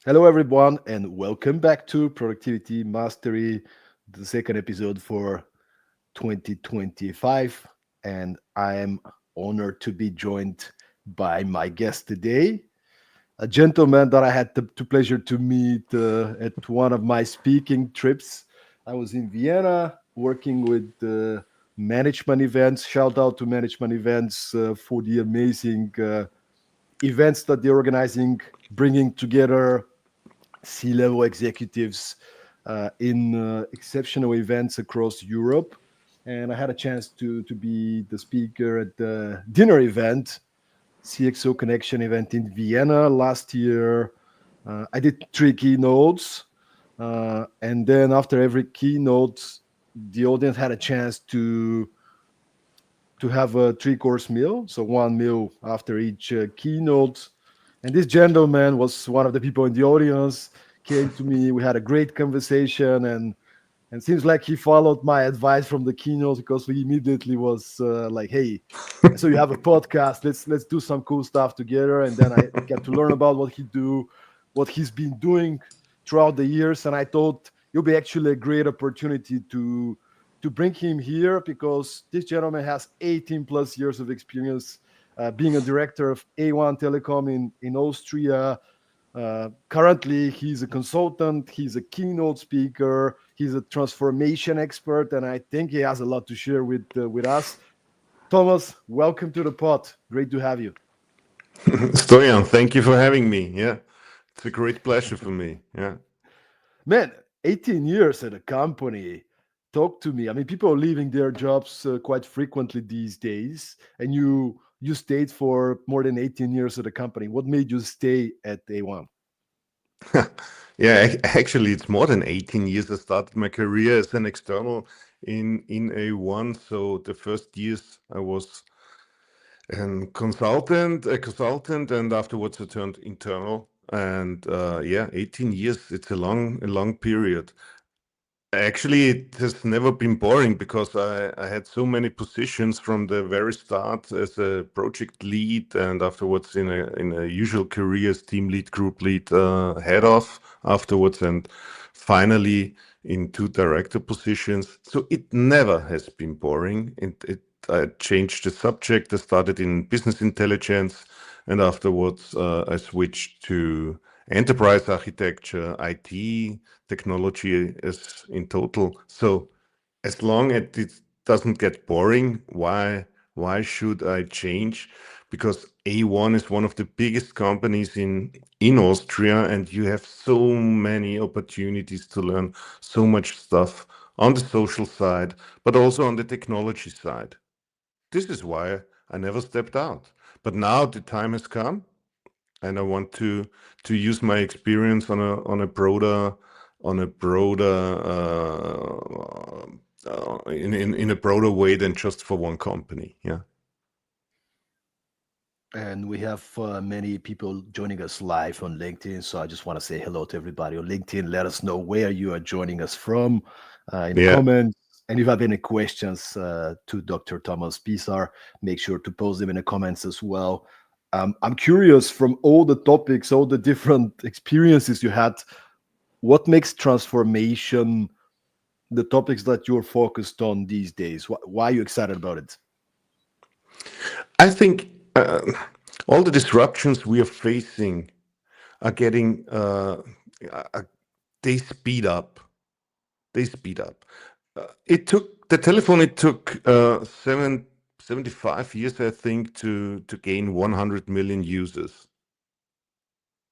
Hello, everyone, and welcome back to Productivity Mastery, the second episode for 2025. And I am honored to be joined by my guest today, a gentleman that I had the pleasure to meet at one of my speaking trips. I was in Vienna working with management events. Shout out to management events for the amazing events that they're organizing, bringing together C-level executives in exceptional events across Europe. And I had a chance to be the speaker at the dinner event, CXO Connection event in Vienna last year. I did three keynotes. And then after every keynote, the audience had a chance to have a three-course meal. So one meal after each keynote. And this gentleman was one of the people in the audience, came to me. We had a great conversation, and seems like he followed my advice from the keynote because he immediately was like, "Hey, so you have a podcast? Let's do some cool stuff together." And then I get to learn about what he's been doing throughout the years. And I thought it'll be actually a great opportunity to bring him here because this gentleman has 18 plus years of experience being a director of A1 Telekom in Austria. Currently, he's a consultant, he's a keynote speaker, he's a transformation expert, and I think he has a lot to share with us. Thomas, welcome to the pod. Great to have you. Stoyan, thank you for having me. Yeah, it's a great pleasure for me. Yeah. Man, 18 years at a company. Talk to me. I mean, people are leaving their jobs quite frequently these days, and you stayed for more than 18 years at a company. What made you stay at A1? Yeah, actually, it's more than 18 years. I started my career as an external in A1. So the first years I was a consultant, and afterwards I turned internal. And yeah, 18 years. It's a long period. Actually, it has never been boring because I had so many positions from the very start as a project lead, and afterwards in a usual career as team lead, group lead, head of afterwards, and finally in two director positions. So it never has been boring. I changed the subject. I started in business intelligence, and afterwards I switched to enterprise architecture, IT, technology as in total. So as long as it doesn't get boring, why should I change? Because A1 is one of the biggest companies in Austria, and you have so many opportunities to learn so much stuff on the social side, but also on the technology side. This is why I never stepped out. But now the time has come, and I want to use my experience on a broader way than just for one company. Yeah. And we have many people joining us live on LinkedIn. So I just want to say hello to everybody on LinkedIn. Let us know where you are joining us from in the Yeah. comments. And if you have any questions to Dr. Thomas Pisar, make sure to post them in the comments as well. I'm curious from all the topics, all the different experiences you had, what makes transformation the topics that you're focused on these days? Why are you excited about it? I think all the disruptions we are facing are getting uh, they speed up. They speed up. It took the telephone. It took 75 years, I think, to gain 100 million users.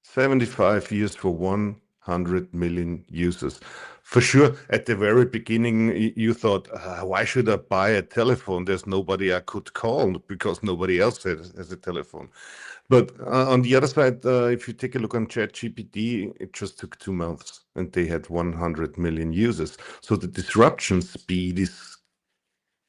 75 years for 100 million users. For sure, at the very beginning, you thought, why should I buy a telephone? There's nobody I could call because nobody else has a telephone. But on the other side, if you take a look on ChatGPT, it just took 2 months and they had 100 million users. So the disruption speed is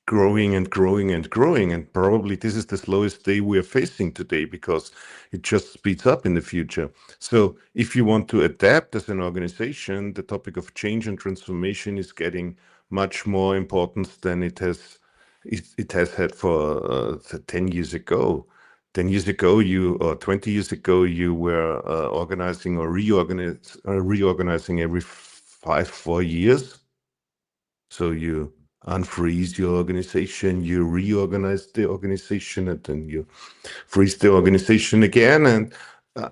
growing and growing and growing. And probably this is the slowest day we are facing today because it just speeds up in the future. So if you want to adapt as an organization, the topic of change and transformation is getting much more importance than it has had for 10 years ago. 10 years ago, or 20 years ago, you were organizing or reorganizing every 4 years. So you unfreeze your organization, you reorganize the organization, and then you freeze the organization again. And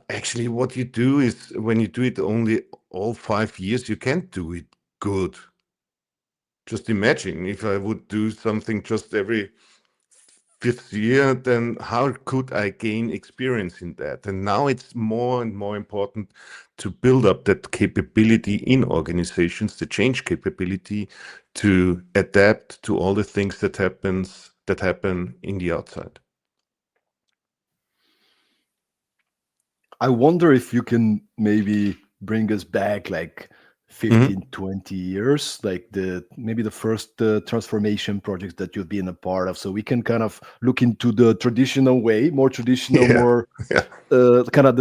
actually, what you do is when you do it only all 5 years, you can't do it good. Just imagine if I would do something just every 5th year, then how could I gain experience in that? And now it's more and more important to build up that capability in organizations, the change capability to adapt to all the things that happen in the outside. I wonder if you can maybe bring us back like Mhm. 15, 20 years, like maybe the first transformation projects that you've been a part of, so we can kind of look into the traditional way, more traditional, Yeah, more yeah, kind of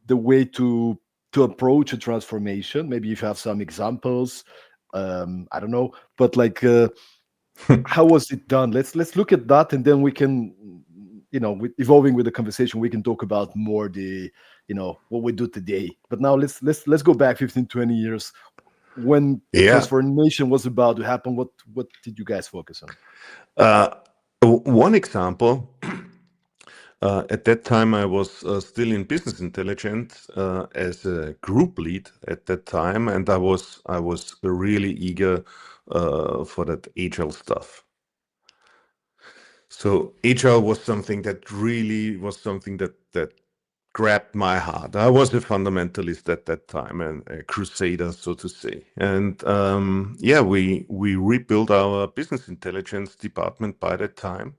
the way to approach a transformation. Maybe if you have some examples, I don't know, but like how was it done? Let's look at that, and then we can, with evolving with the conversation, we can talk about more the, what we do today. But now let's go back 15, 20 years when yeah. transformation was about to happen. What did you guys focus on? Uh, One example. At that time, I was still in business intelligence as a group lead at that time, and I was really eager for that agile stuff. So agile was something that really was something that grabbed my heart. I was a fundamentalist at that time and a crusader, so to say. And yeah, we rebuilt our business intelligence department by that time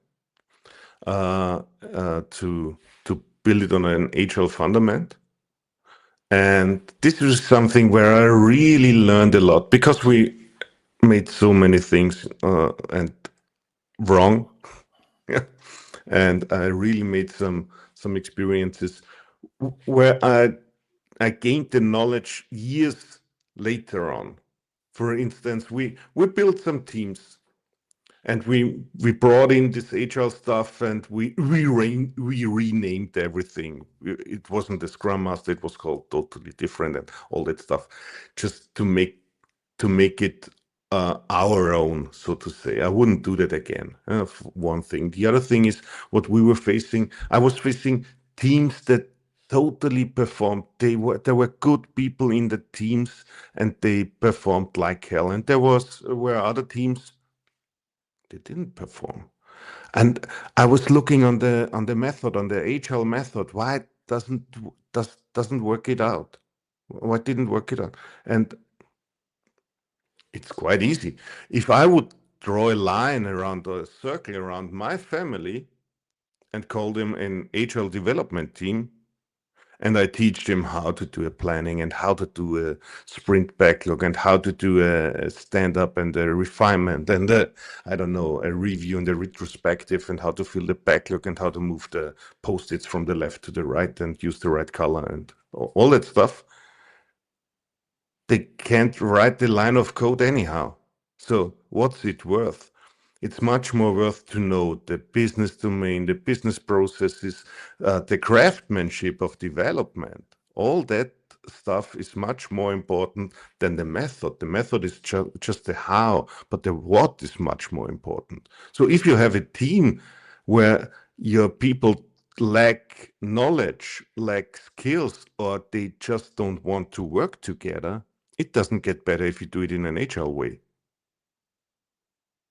to build it on an agile fundament. And this is something where I really learned a lot because we made so many things and wrong. Yeah. And I really made some experiences where I gained the knowledge years later on. For instance, we built some teams and we brought in this agile stuff and we renamed everything. It wasn't the Scrum Master; it was called totally different and all that stuff, just to make it our own, so to say. I wouldn't do that again. One thing. The other thing is what we were facing. I was facing teams that totally performed. There were good people in the teams, and they performed like hell. And were other teams they didn't perform. And I was looking on the method, on the agile method. Why it doesn't work it out? Why didn't work it out? And it's quite easy. If I would draw a line around a circle around my family and call them an agile development team, and I teach them how to do a planning and how to do a sprint backlog and how to do a stand up and a refinement and I don't know, a review and a retrospective and how to fill the backlog and how to move the post-its from the left to the right and use the right color and all that stuff. They can't write the line of code anyhow. So what's it worth? It's much more worth to know the business domain, the business processes, the craftsmanship of development. All that stuff is much more important than the method. The method is just the how, but the what is much more important. So if you have a team where your people lack knowledge, lack skills, or they just don't want to work together, it doesn't get better if you do it in an agile way.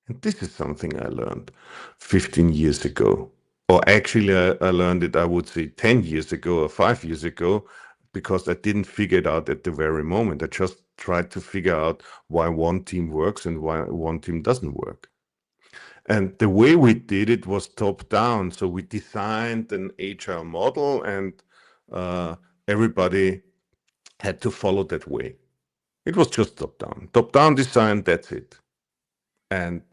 And this is something I learned 15 years ago. Or actually, I learned it, I would say, 10 years ago or 5 years ago, because I didn't figure it out at the very moment. I just tried to figure out why one team works and why one team doesn't work. And the way we did it was top down. So we designed an agile model and uh, everybody had to follow that way. It was just top down. Top down design, that's it. And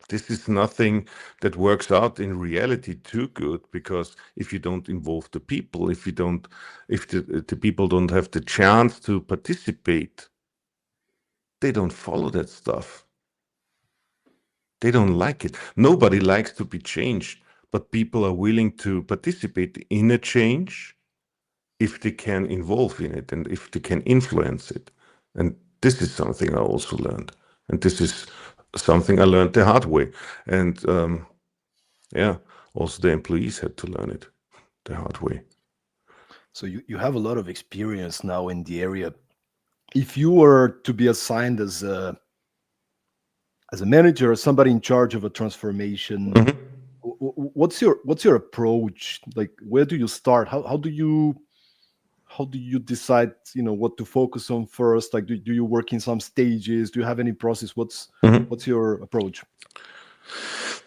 this is nothing that works out in reality too good, because if you don't involve the people, if the people don't have the chance to participate, they don't follow that stuff. They don't like it. Nobody likes to be changed, but people are willing to participate in a change if they can involve in it and if they can influence it. And this is something I also learned. And this is something I learned the hard way. And yeah, also the employees had to learn it the hard way. So you have a lot of experience now in the area. If you were to be assigned as a manager or somebody in charge of a transformation, Mhm. what's your approach? Like, where do you start? How do you decide, what to focus on first? Like, do you work in some stages? Do you have any process? Mhm. What's your approach?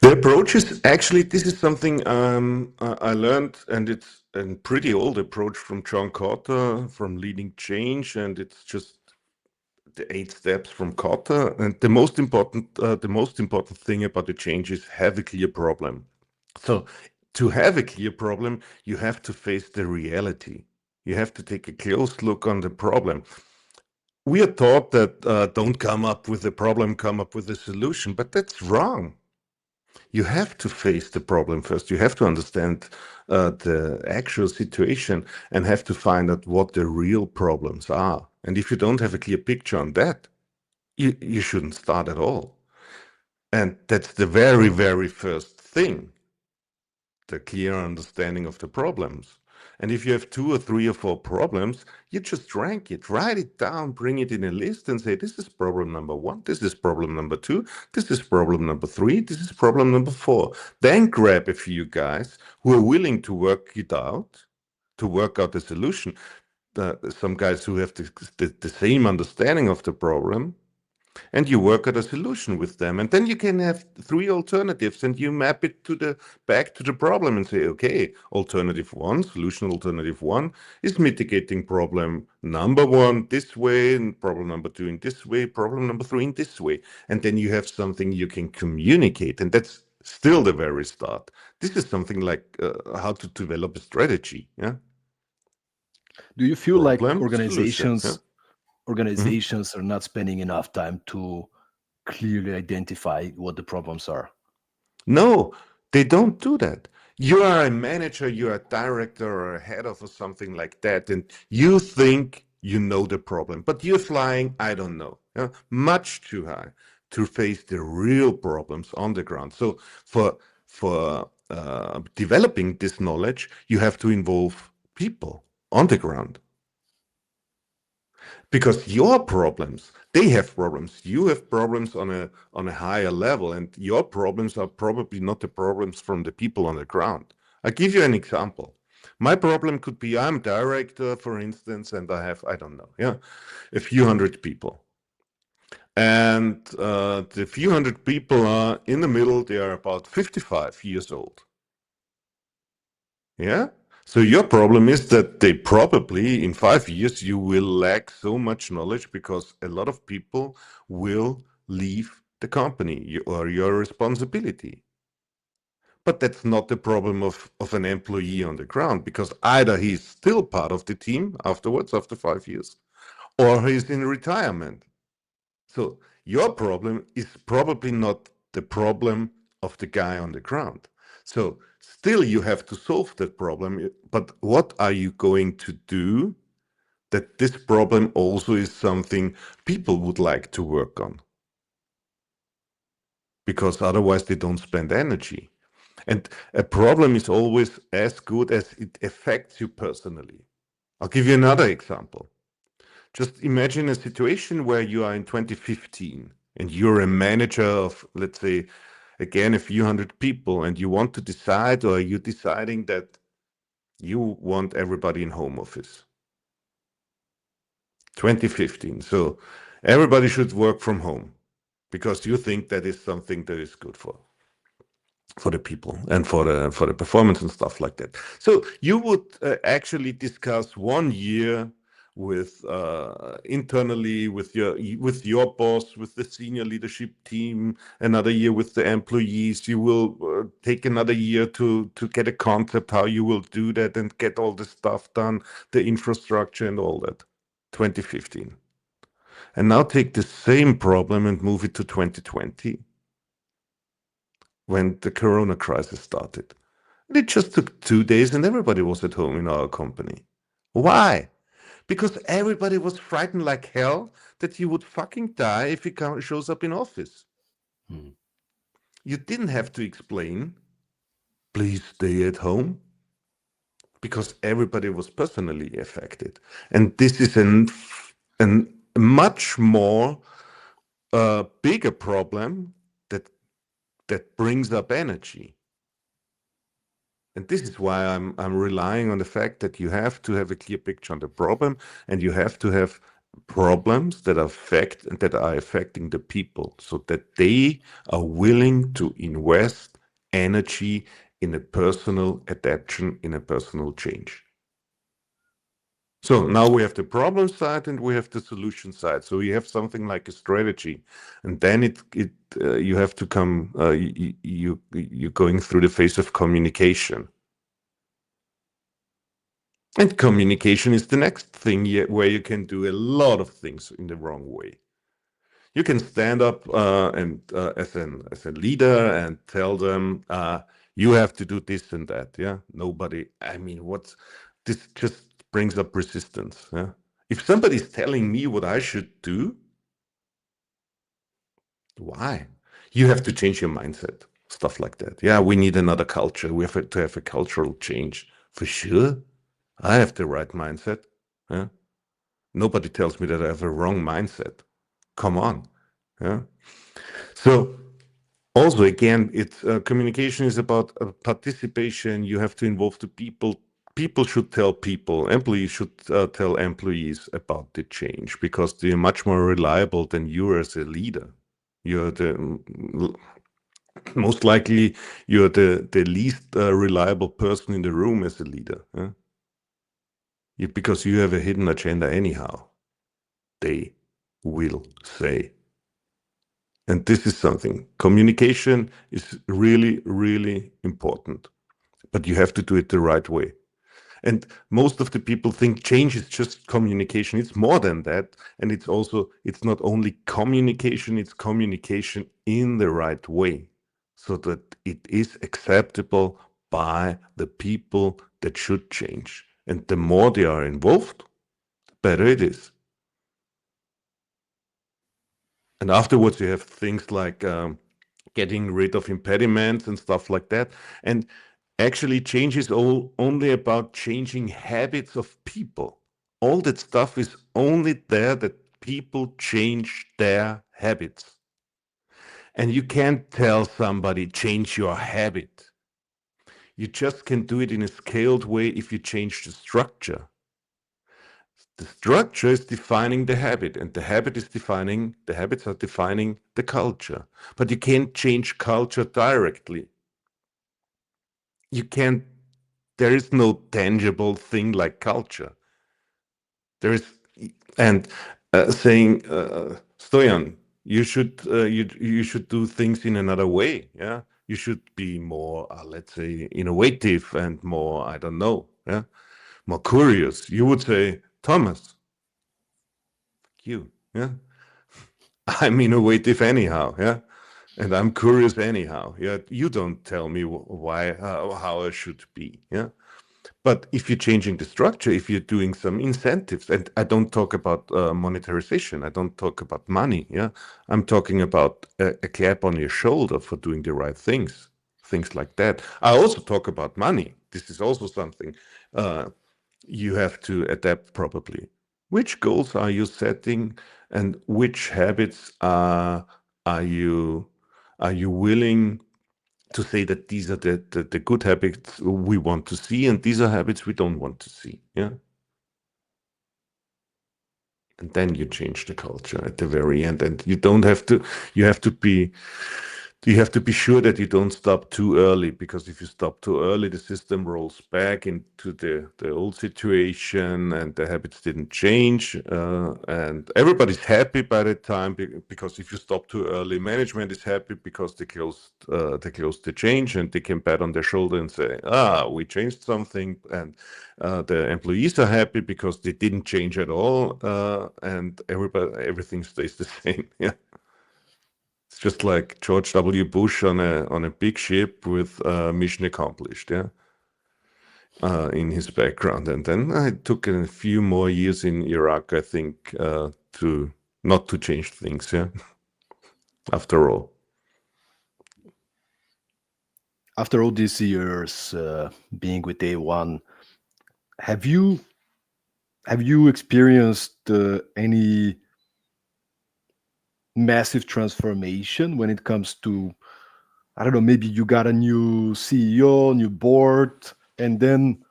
The approach is actually, this is something I learned, and it's a pretty old approach from John Carter, from Leading Change, and it's just the 8 steps from Carter. And the most important thing about the change is have a clear problem. So to have a clear problem, you have to face the reality. You have to take a close look on the problem. We are taught that don't come up with a problem, come up with a solution, but that's wrong. You have to face the problem first. You have to understand the actual situation and have to find out what the real problems are. And if you don't have a clear picture on that, you shouldn't start at all. And that's the very, very first thing, the clear understanding of the problems. And if you have 2 or 3 or 4 problems, you just rank it, write it down, bring it in a list and say, this is problem number 1, this is problem number 2, this is problem number 3, this is problem number 4. Then grab a few guys who are willing to work it out, to work out the solution. Some guys who have the same understanding of the problem, and you work out a solution with them, and then you can have 3 alternatives and you map it to the back to the problem and say, okay, alternative 1, solution alternative 1 is mitigating problem number 1 this way, and problem number 2 in this way, problem number 3 in this way. And then you have something you can communicate, and that's still the very start. This is something like how to develop a strategy. Yeah, Do you feel like problem solution. Yeah. organizations Mhm. organizations are not spending enough time to clearly identify what the problems are? No, they don't do that. You are a manager, you're a director or a head of or something like that, and you think you know the problem, but you're flying, I don't know, much too high to face the real problems on the ground. So for developing this knowledge, you have to involve people on the ground. Because your problems, they have problems, you have problems on a higher level, and your problems are probably not the problems from the people on the ground. I'll give you an example. My problem could be, I'm director, for instance, and I have, I don't know, yeah, a few hundred people. And the few hundred people are in the middle, they are about 55 years old. Yeah. So your problem is that they probably in 5 years you will lack so much knowledge because a lot of people will leave the company or your responsibility. But that's not the problem of an employee on the ground, because either he's still part of the team afterwards, after 5 years, or he's in retirement. So your problem is probably not the problem of the guy on the ground. So still you have to solve that problem, but what are you going to do that this problem also is something people would like to work on? Because otherwise they don't spend energy. And a problem is always as good as it affects you personally. I'll give you another example. Just imagine a situation where you are in 2015 and you're a manager of, let's say, again, a few hundred people, and you want to decide, or you're deciding that you want everybody in home office. 2015. So everybody should work from home because you think that is something that is good for the people and for the performance and stuff like that. So you would actually discuss 1 year with internally with your boss, with the senior leadership team, another year with the employees. You will take another year to get a concept how you will do that and get all the stuff done, the infrastructure and all that. 2015. And now take the same problem and move it to 2020 when the corona crisis started. And it just took 2 days and everybody was at home in our company. Why? Because everybody was frightened like hell that he would fucking die if he shows up in office. Mm. You didn't have to explain, please stay at home, because everybody was personally affected. And this is an much more bigger problem that brings up energy. And this is why I'm relying on the fact that you have to have a clear picture on the problem, and you have to have problems that are affecting the people, so that they are willing to invest energy in a personal adaptation, in a personal change. So now we have the problem side and we have the solution side. So you have something like a strategy, and then you have to come. You're going through the phase of communication, and communication is the next thing where you can do a lot of things in the wrong way. You can stand up and as a leader and tell them you have to do this and that. Yeah, nobody. I mean, what's this? Just brings up resistance. Yeah, if somebody's telling me what I should do, why? You have to change your mindset. Stuff like that. Yeah, we need another culture. We have to have a cultural change for sure. I have the right mindset. Yeah. Nobody tells me that I have a wrong mindset. Come on. Yeah. So also, again, it's communication is about participation. You have to involve the people. People should tell people. Employees should tell employees about the change, because they're much more reliable than you as a leader. You're the most likely you're the least reliable person in the room as a leader. Because you have a hidden agenda anyhow. They will say. And this is something. Communication is really, really important, but you have to do it the right way. And most of the people think change is just communication. It's more than that. And it's not only communication, it's communication in the right way, so that it is acceptable by the people that should change. And the more they are involved, the better it is. And afterwards, you have things like getting rid of impediments and stuff like that. And actually, change is only about changing habits of people. All that stuff is only there that people change their habits. And you can't tell somebody, change your habit. You just can do it in a scaled way if you change the structure. The structure is defining the habit, and the habits are defining the culture. But you can't change culture directly. You can't, there is no tangible thing like culture. There is, and saying, Stoyan, you should do things in another way. Yeah, you should be more, let's say, innovative and more, I don't know, yeah, more curious. You would say, Thomas, you, yeah, I'm innovative anyhow, yeah, and I'm curious anyhow. Yeah, you don't tell me why, how I should be, yeah. But if you're changing the structure, if you're doing some incentives, and I don't talk about monetarization, I don't talk about money, yeah, I'm talking about a clap on your shoulder for doing the right things like that. I also talk about money. This is also something you have to adapt probably. Which goals are you setting, and which habits are you willing to say that these are the good habits we want to see, and these are habits we don't want to see. Yeah. And then you change the culture at the very end, and you don't have to, you have to be you have to be sure that you don't stop too early, because if you stop too early, the system rolls back into the old situation, and the habits didn't change. And everybody's happy by the time, because if you stop too early, management is happy because they closed the change, and they can pat on their shoulder and say, we changed something. And the employees are happy because they didn't change at all, and everything stays the same. Yeah. It's just like George W. Bush on a big ship with mission accomplished. Yeah, in his background. And then I took a few more years in Iraq, I think, to not to change things. Yeah. After all. After all these years being with A1, have you experienced any massive transformation when it comes to, I don't know, maybe you got a new CEO, new board, and then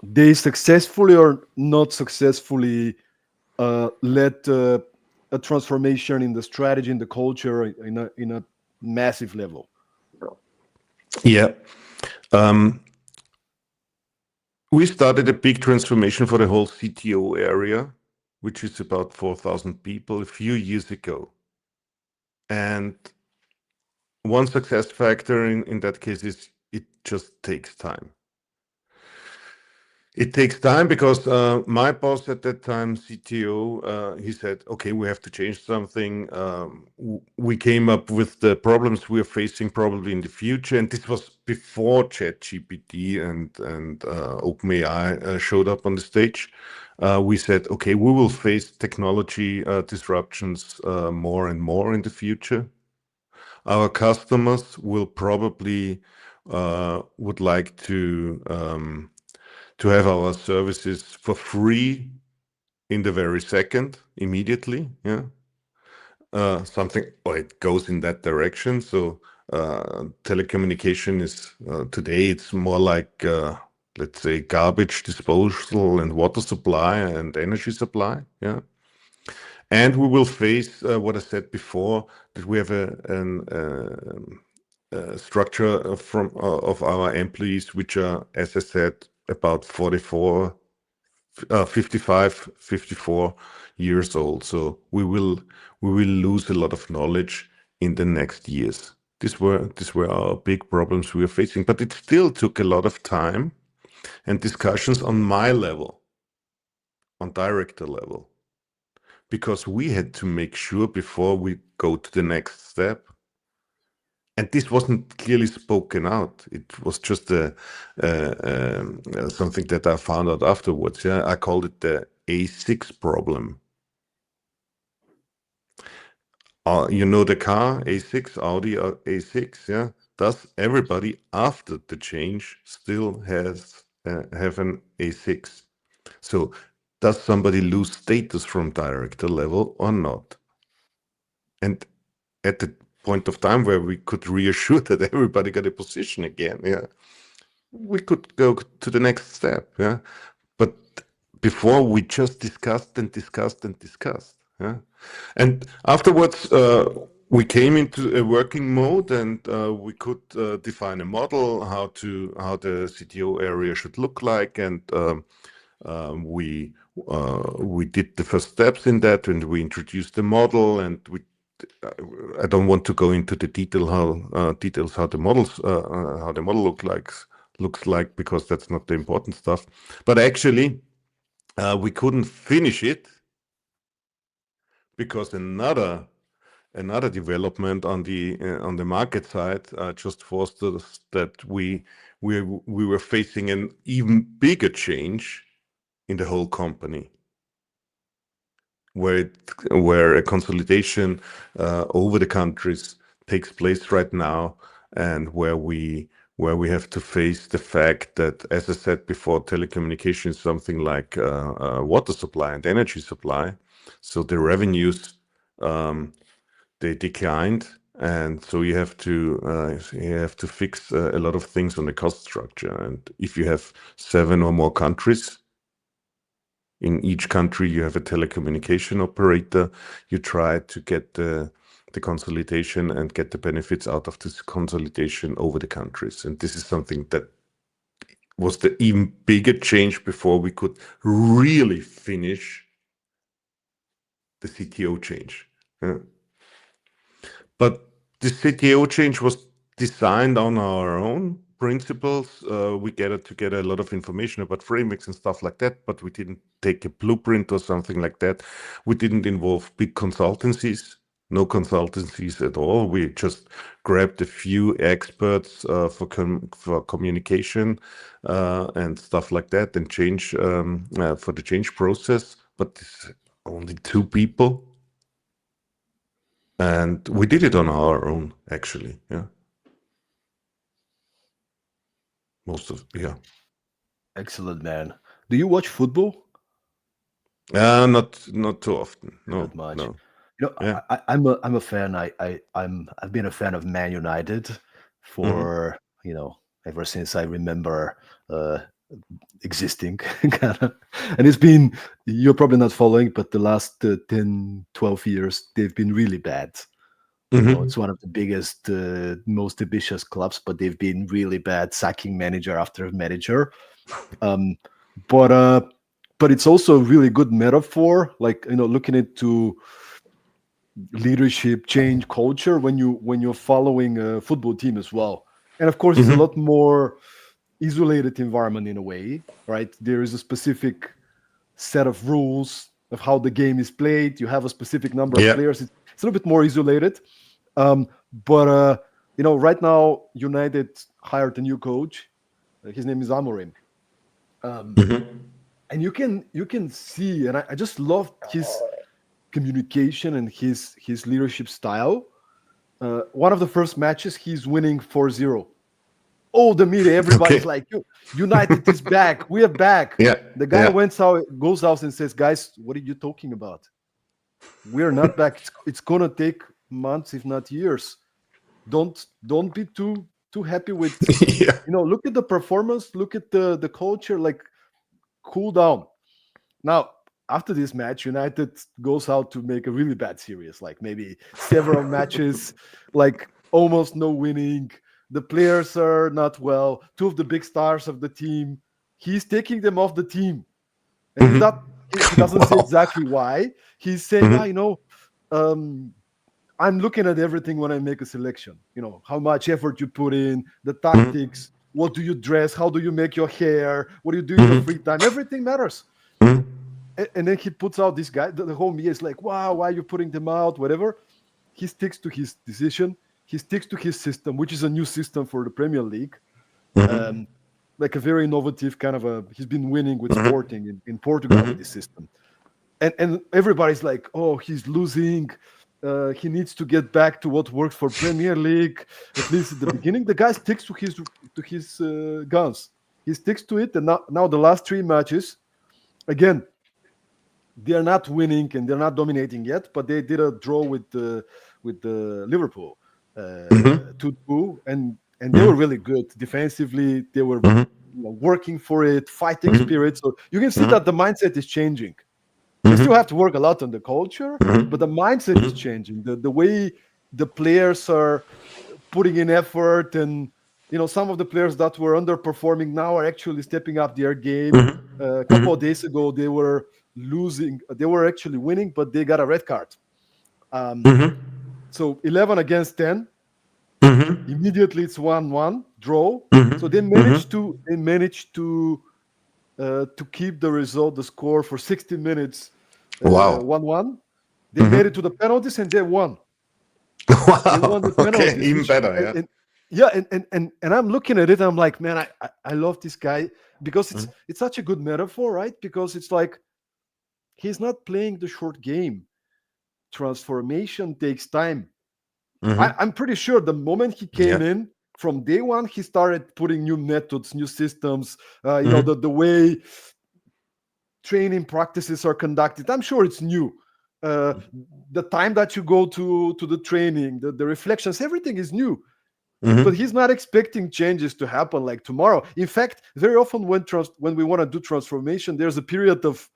they successfully or not successfully led a transformation in the strategy, in the culture, in a massive level? Yeah. We started a big transformation for the whole CTO area, which is about 4,000 people, a few years ago. And one success factor in that case is it just takes time. It takes time because my boss at that time, CTO, he said, okay, we have to change something. We came up with the problems we are facing probably in the future. And this was before ChatGPT and OpenAI showed up on the stage. We said, okay, we will face technology disruptions more and more in the future. Our customers will probably would like to have our services for free in the very second, immediately. Yeah. Something, or it goes in that direction. So telecommunication is today, it's more like, let's say, garbage disposal and water supply and energy supply. Yeah. And we will face what I said before, that we have a structure from of our employees, which are, as I said, about 55, 54 years old. So we will lose a lot of knowledge in the next years. These were our big problems we were facing, but it still took a lot of time and discussions on my level, on director level, because we had to make sure before we go to the next step. And this wasn't clearly spoken out. It was just something that I found out afterwards. Yeah, I called it the A6 problem. You know the car A6, Audi A6. Yeah, does everybody after the change still have an A6? So does somebody lose status from director level or not? And at the point of time where we could reassure that everybody got a position again, yeah, we could go to the next step. Yeah, but before we just discussed and discussed and discussed. Yeah, and afterwards we came into a working mode, and we could define a model how the CTO area should look like, and we did the first steps in that, and we introduced the model, and I don't want to go into the details how the model looks like, because that's not the important stuff. But actually, we couldn't finish it because another development on the market side just forced us that we were facing an even bigger change in the whole company, where a consolidation over the countries takes place right now, and where we have to face the fact that, as I said before, telecommunications is something like water supply and energy supply. So the revenues they declined, and so you have to fix a lot of things on the cost structure. And if you have 7 or more countries, in each country you have a telecommunication operator, you try to get the consolidation and get the benefits out of this consolidation over the countries. And this is something that was the even bigger change before we could really finish the CTO change. But the CTO change was designed on our own principles. We gathered together a lot of information about frameworks and stuff like that, but we didn't take a blueprint or something like that. We didn't involve big consultancies. no consultancies at all. We just grabbed a few experts for communication and stuff like that, and change for the change process. But it's only 2 people, and we did it on our own, actually. Yeah, most of yeah. Excellent, man. Do you watch football? Not too often. Not No, much. no. You know, Yeah. I'm a fan. I've been a fan of Man United Hmm. for, ever since I remember uh, existing, kind of. And it's been, you're probably not following, but the last 10, 12 years they've been really bad. Hmm. It's one of the biggest, most ambitious clubs, but they've been really bad, sacking manager after manager. Um, but uh, but it's also a really good metaphor, like, looking into leadership, change, culture when you're following a football team as well. And of course, it's a Hmm. lot more isolated environment in a way, right? There is a specific set of rules of how the game is played. You have a specific number of Yeah. players. It's a little bit more isolated. Um, but right now, United hired a new coach. His name is Amorim. Um, Hmm. and you can see, and I just love his communication and his leadership style. One of the first matches, he's winning 4-0. Oh, the media, everybody's Okay. like, United is back. We are back. Yeah. The guy Yeah. goes out and says, guys, what are you talking about? We're not back. It's gonna take months, if not years. Don't be too happy with, Yeah. look at the performance, look at the culture, like, cool down. Now, after this match, United goes out to make a really bad series, like maybe several matches, like almost no winning. The players are not well. Two of the big stars of the team, he's taking them off the team. And he's Hmm. not, he doesn't say Wow. exactly why. He's saying, Hmm. um, I'm looking at everything when I make a selection. How much effort you put in, the Hmm. tactics, what do you dress, how do you make your hair, what do you do in your Hmm. free time? Everything matters. Hmm. And then he puts out this guy. The whole media is like, wow, why are you putting them out? Whatever. He sticks to his decision. He sticks to his system, which is a new system for the Premier League. Hmm. Um, like a very innovative kind of a. He's been winning with Hmm. Sporting in Portugal with Hmm. this system. And everybody's like, oh, he's losing. He needs to get back to what works for Premier League, at least at the beginning. The guy sticks to his guns. He sticks to it, and now the last three matches, again, they're not winning and they're not dominating yet, but they did a draw with the Liverpool, Hmm. 2-2, and they were Hmm. really good defensively. They were, Hmm. working for it, fighting Hmm. spirit. So you can see Hmm. that the mindset is changing. They still Hmm. have to work a lot on the culture, but the Hmm. mindset is changing. The way the players are putting in effort, and some of the players that were underperforming now are actually stepping up their game. A couple of days ago they were losing, they were actually winning, but they got a red card. um, so 11 against 10, immediately it's 1-1 draw. So they managed Hmm. to keep the result, the score, for 60 minutes, Wow. 1-1. They made it Hmm. to the penalties and they won. They Wow. won the Okay. penalties, Even which better. Yeah. and yeah, and I'm looking at it. I'm like, man, I love this guy because it's such a good metaphor, right? Because it's like he's not playing the short game. Transformation takes time. Hmm. I'm pretty sure the moment he came Yeah. in, from day one, he started putting new methods, new systems. Hmm. The way training practices are conducted. I'm sure it's new. Uh, the time that you go to the training, the reflections, everything is new. But Hmm. he's not expecting changes to happen like tomorrow. In fact, very often when we want to do transformation, there's a period of,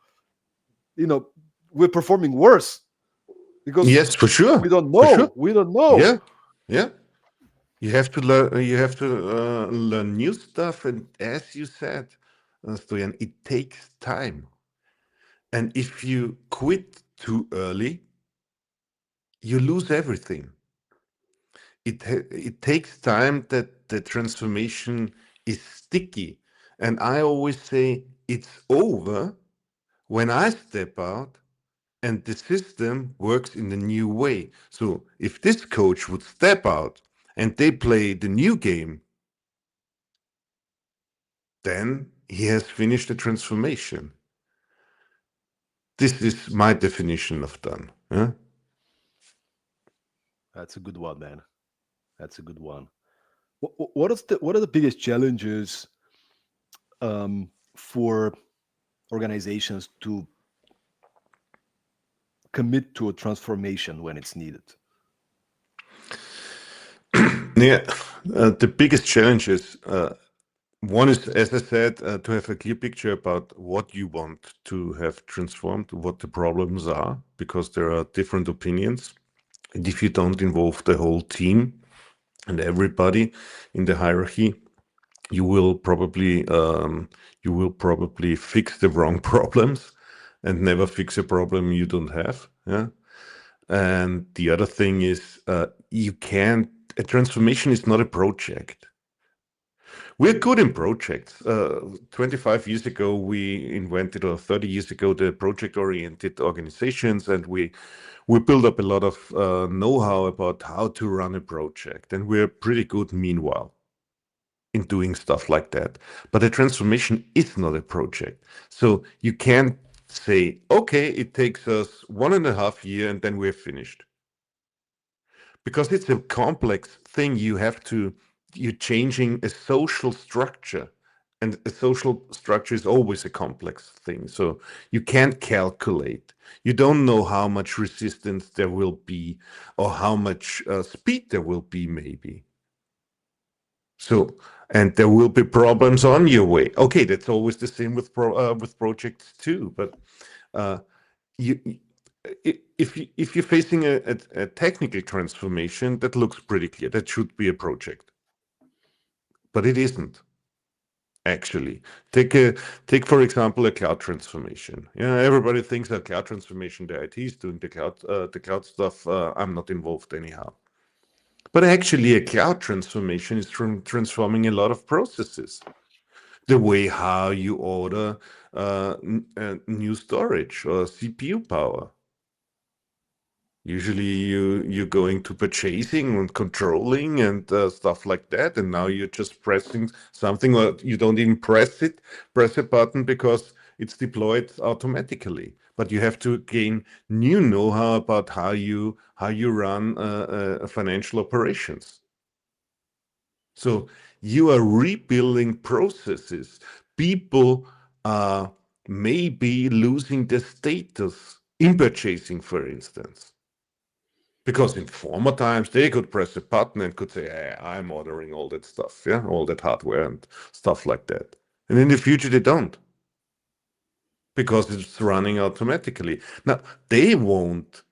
you know we're performing worse because Yes, for sure. we don't For sure. know. We don't know. Yeah. Yeah. You have to learn. You have to learn new stuff, and as you said, Stoyan, it takes time. And if you quit too early, you lose everything. It takes time that the transformation is sticky. And I always say it's over when I step out and the system works in a new way. So if this coach would step out and they play the new game, then he has finished the transformation. This is my definition of done. Yeah? That's a good one, man. That's a good one. What are the biggest challenges for organizations to commit to a transformation when it's needed? Yeah, the biggest challenge is one is, as I said, to have a clear picture about what you want to have transformed, what the problems are, because there are different opinions. And if you don't involve the whole team and everybody in the hierarchy, you will probably fix the wrong problems and never fix a problem you don't have. Yeah. And the other thing is, a transformation is not a project. We're good in projects. 25 years ago, we invented, or 30 years ago, the project-oriented organizations, and we built up a lot of know-how about how to run a project. And we're pretty good meanwhile in doing stuff like that. But a transformation is not a project. So you can't say, okay, it takes us 1.5 years and then we're finished. Because it's a complex thing. You're changing a social structure, and a social structure is always a complex thing. So you can't calculate. You don't know how much resistance there will be, or how much speed there will be, maybe. So, and there will be problems on your way. Okay, that's always the same with projects too. But uh, you, if you're facing a technical transformation, that looks pretty clear. That should be a project, but it isn't actually. Take for example a cloud transformation. Yeah, everybody thinks that cloud transformation, the IT is doing the cloud stuff. I'm not involved anyhow. But actually, a cloud transformation is transforming a lot of processes. The way how you order new storage or CPU power. Usually you're going to purchasing and controlling and stuff like that, and now you're just pressing something, or you don't even press a button because it's deployed automatically. But you have to gain new know-how about how you run financial operations. So you are rebuilding processes. People are maybe losing their status in purchasing, for instance. Because in former times, they could press a button and could say, hey, I'm ordering all that stuff, yeah, all that hardware and stuff like that. And in the future, they don't, because it's running automatically. Now, they won't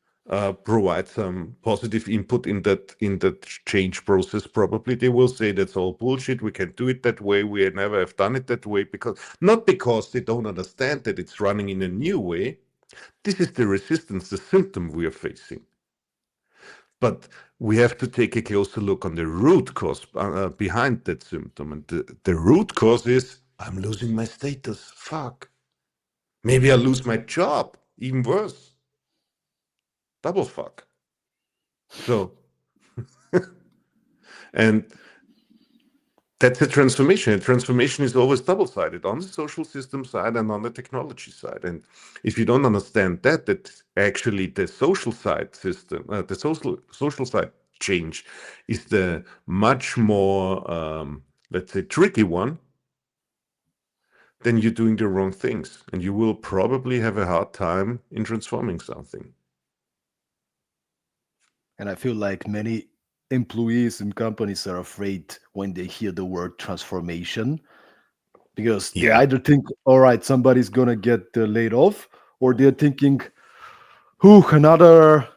provide some positive input in that change process. Probably they will say that's all bullshit. We can do it that way. We never have done it that way, because not because they don't understand that it's running in a new way. This is the resistance, the symptom we are facing. But we have to take a closer look on the root cause behind that symptom. And the root cause is, I'm losing my status. Fuck. Maybe I lose my job. Even worse. Double fuck. So, and that's a transformation. A transformation is always double-sided, on the social system side and on the technology side. And if you don't understand that actually the social side system, the social side change is the much more, let's say, tricky one, then you're doing the wrong things, and you will probably have a hard time in transforming something. And I feel like many employees and companies are afraid when they hear the word transformation, because they Yeah. either think, all right, somebody's going to get laid off, or they're thinking, who, another,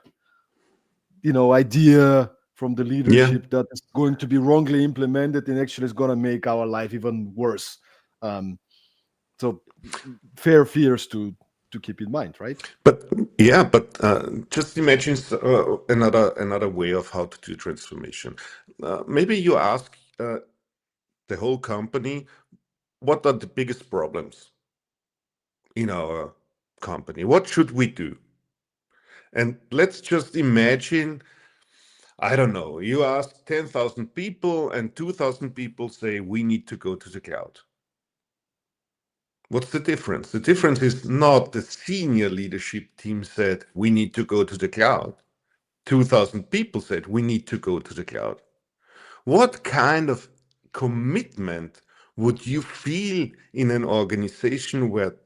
idea from the Yeah. leadership that is going to be wrongly implemented and actually is going to make our life even worse. So fair fears to keep in mind, right? But yeah, but just imagine another way of how to do transformation. Maybe you ask the whole company, what are the biggest problems in our company? What should we do? And let's just imagine, I don't know, you ask 10,000 people and 2,000 people say, we need to go to the cloud. What's the difference? The difference is not the senior leadership team said, we need to go to the cloud. 2,000 people said, we need to go to the cloud. What kind of commitment would you feel in an organization where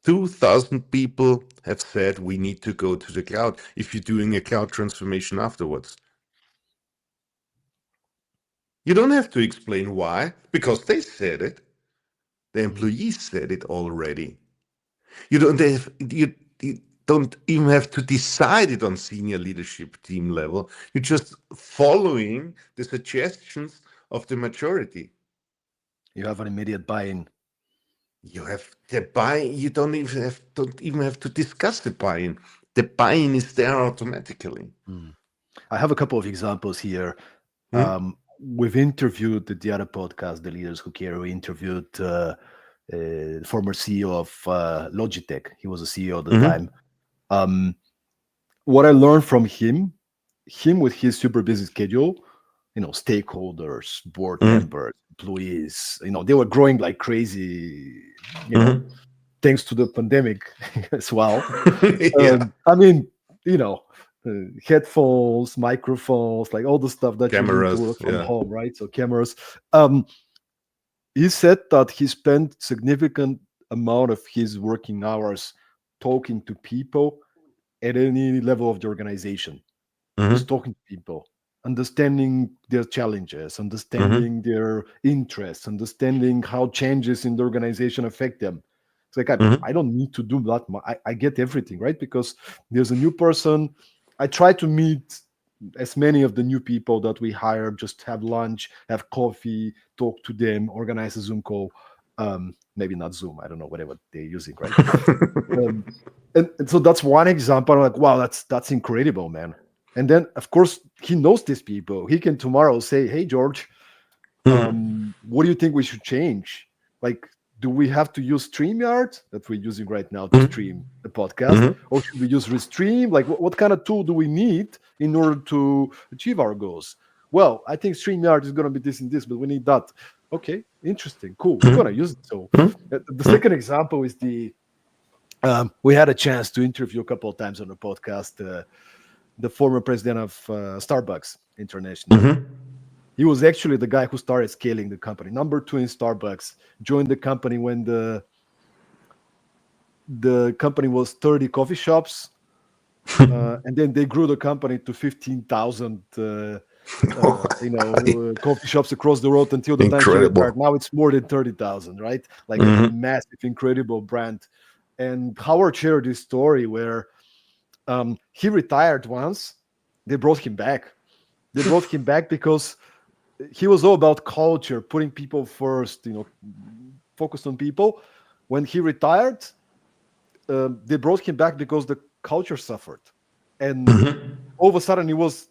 2,000 people have said we need to go to the cloud if you're doing a cloud transformation afterwards? You don't have to explain why, because they said it. The employees said it already. You don't even have to decide it on senior leadership team level. You're just following the suggestions of the majority. You have an immediate buy-in. You have the buy-in. You don't even have to discuss the buy-in. The buy-in is there automatically. I have a couple of examples here. Hmm? We've interviewed the other podcast, The Leaders Who Care. We interviewed former CEO of Logitech. He was a CEO at the Hmm. time. What I learned from him with his super busy schedule, stakeholders, board Hmm. members, employees, they were growing like crazy, Hmm. thanks to the pandemic as well. Yeah. I mean, you know, headphones, microphones, like all the stuff that you need to Cameras. work from Yeah. home, right? So cameras. Um, he said that he spent significant amount of his working hours talking to people at any level of the organization, just Hmm. talking to people, understanding their challenges, Hmm. understanding their interests, understanding how changes in the organization affect them. It's like I Hmm. don't need to do that. I get everything, right? Because there's a new person. I try to meet as many of the new people that we hire, just have lunch, have coffee, talk to them, organize a Zoom call. Maybe not Zoom. I don't know, whatever they're using, right? Um, and so that's one example. I'm like, wow, that's incredible, man. And then, of course, he knows these people. He can tomorrow say, "Hey, George, what do you think we should change? Like, do we have to use StreamYard that we're using right now to stream the podcast, Hmm. or should we use Restream? Like, what kind of tool do we need in order to achieve our goals? Well, I think StreamYard is going to be this and this, but we need that. Okay, interesting, cool. We're going to use it. So, the second example is we had a chance to interview a couple of times on the podcast the former president of Starbucks International. He was actually the guy who started scaling the company. Number two in Starbucks, joined the company when the company was 30 coffee shops, and then they grew the company to 15,000. Coffee shops across the world until the time he retired. Incredible. Now it's more than 30,000, right? Like a Hmm. massive, incredible brand. And Howard shared this story where he retired once. They brought him back. They brought him back because he was all about culture, putting people first, focused on people. When he retired, they brought him back because the culture suffered, and all of a sudden it was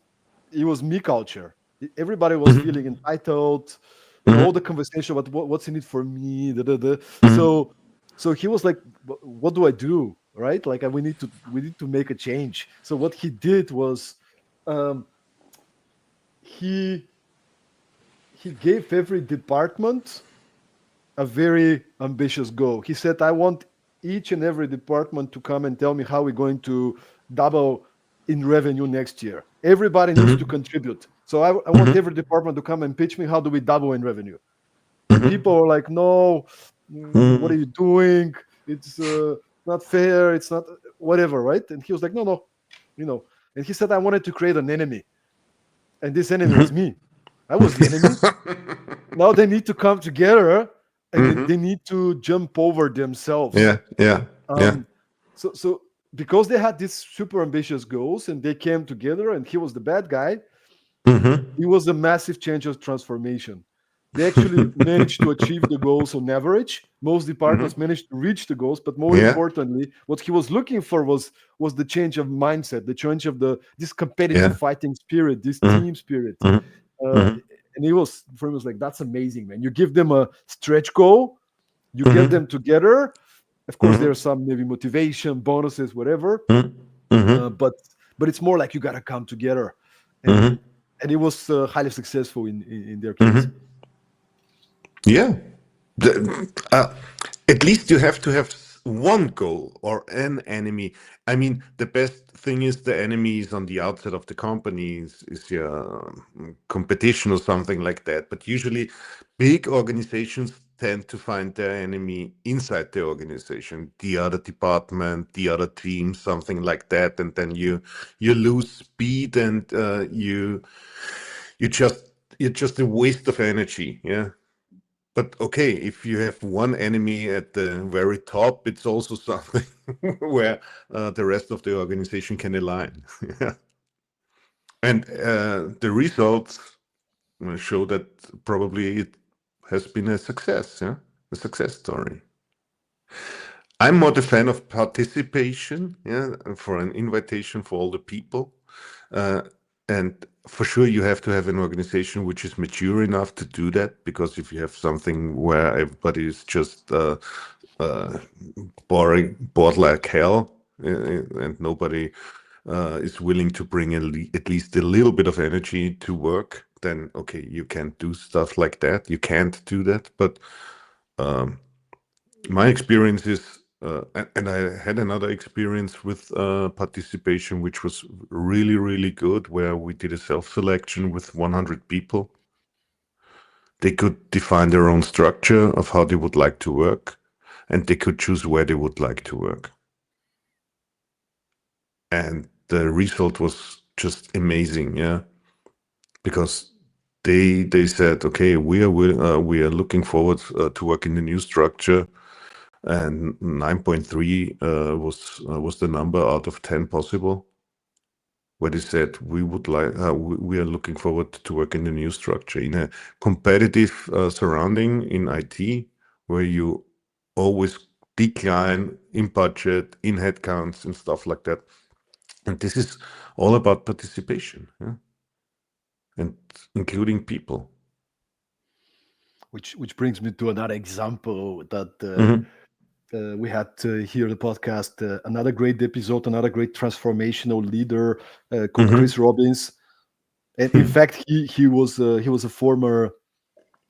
me culture. Everybody was feeling entitled. All the conversation about what's in it for me. Da, da, da. So he was like, "What do I do? Right? Like, we need to make a change." So what he did was, um, he he gave every department a very ambitious goal. He said, I want each and every department to come and tell me how we're going to double in revenue next year. Everybody needs to contribute. So I want every department to come and pitch me, how do we double in revenue? And people are like, no, what are you doing? It's not fair. It's not whatever, right? And he was like, no, you know. And he said, I wanted to create an enemy. And this enemy was me. I was the enemy. Now they need to come together and they need to jump over themselves. Yeah, yeah, yeah. Um, so because they had these super ambitious goals and they came together and he was the bad guy, it was a massive change of transformation. They actually managed to achieve the goals on average. Most departments managed to reach the goals, but more Yeah, importantly, what he was looking for was the change of mindset, the change of this competitive yeah. fighting spirit, this team spirit. Uh, and it was for him, it was like, that's amazing, man. You give them a stretch goal, you get them together. Of course, there's some maybe motivation, bonuses, whatever. But but it's more like you got to come together, and Mm-hmm. it was highly successful in their case. Mm-hmm. Yeah. The, at least you have to have one goal or an enemy. I mean, the best thing is the enemy is on the outside of the company, is your competition or something like that. But usually, big organizations tend to find their enemy inside the organization, the other department, the other team, something like that, and then you lose speed, and you just you're just a waste of energy. Yeah. But okay, if you have one enemy at the very top, it's also something where the rest of the organization can align. Yeah. And the results show that probably it has been a success, yeah, a success story. I'm not a fan of participation, yeah, for an invitation for all the people. Uh, and for sure, you have to have an organization which is mature enough to do that, because if you have something where everybody is just uh, bored like hell, and nobody is willing to bring at least a little bit of energy to work, then okay, you can't do stuff like that. You can't do that. But um, my experience is, and I had another experience with participation, which was really, really good, where we did a self-selection with 100 people. They could define their own structure of how they would like to work, and they could choose where they would like to work. And the result was just amazing, yeah, because they said, okay, we are looking forward to work in the new structure. And 9.3 was the number out of 10 possible, where they said we would like we are looking forward to work in the new structure in a competitive surrounding in IT, where you always decline in budget, in headcounts, and stuff like that. And this is all about participation, yeah? And including people. Which brings me to another example that Mm-hmm. we had here the podcast. Another great episode, another great transformational leader called Chris Mm-hmm. Robbins. And in fact, he was a former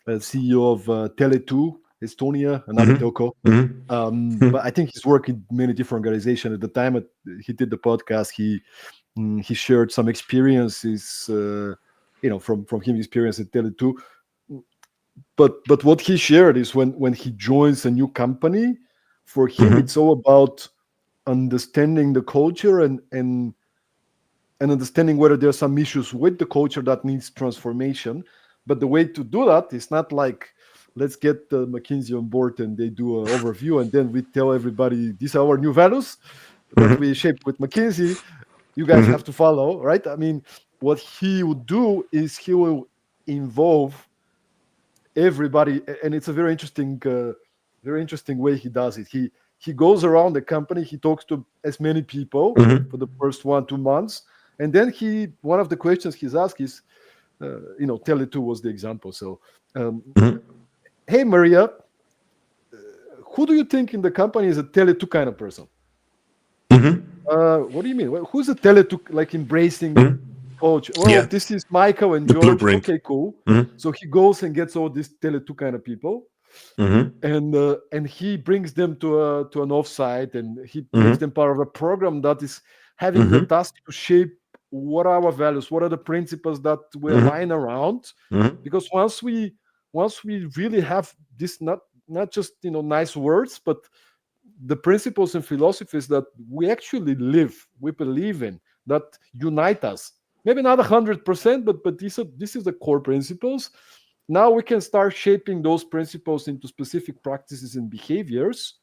CEO of Tele2 Estonia, another Mm-hmm. telco. Mm-hmm. But I think he's worked in many different organizations. At the time he did the podcast, he shared some experiences, from his experience at Tele2. But what he shared is when he joins a new company, for him Mm-hmm. it's all about understanding the culture and understanding whether there are some issues with the culture that needs transformation. But the way to do that is not like, let's get McKinsey on board and they do an overview and then we tell everybody these are our new values that we shaped with McKinsey. You guys have Mm-hmm. to follow, right? I mean, what he would do is he will involve everybody, and it's a very interesting way he does it. He goes around the company, he talks to as many people Mm-hmm. for the first 1 2 months, and then one of the questions he's asked is, Tele2 was the example. So, um, hey Maria, who do you think in the company is a Tele2 kind of person? Mm-hmm. What do you mean? Well, who's a Tele2, like embracing Mm-hmm. culture? Well, Yeah, this is Michael and the George. blueprint. Okay, cool. Mm-hmm. So he goes and gets all these Tele2 kind of people, Mm-hmm. and he brings them to an offsite, and he makes Mm-hmm. them part of a program that is having the Mm-hmm. task to shape what are our values, what are the principles that we align around. Mm-hmm. Because once we really have this, not just nice words, but the principles and philosophies that we actually live, we believe in, that unite us. Maybe not 100%, but this is the core principles. Now we can start shaping those principles into specific practices and behaviors.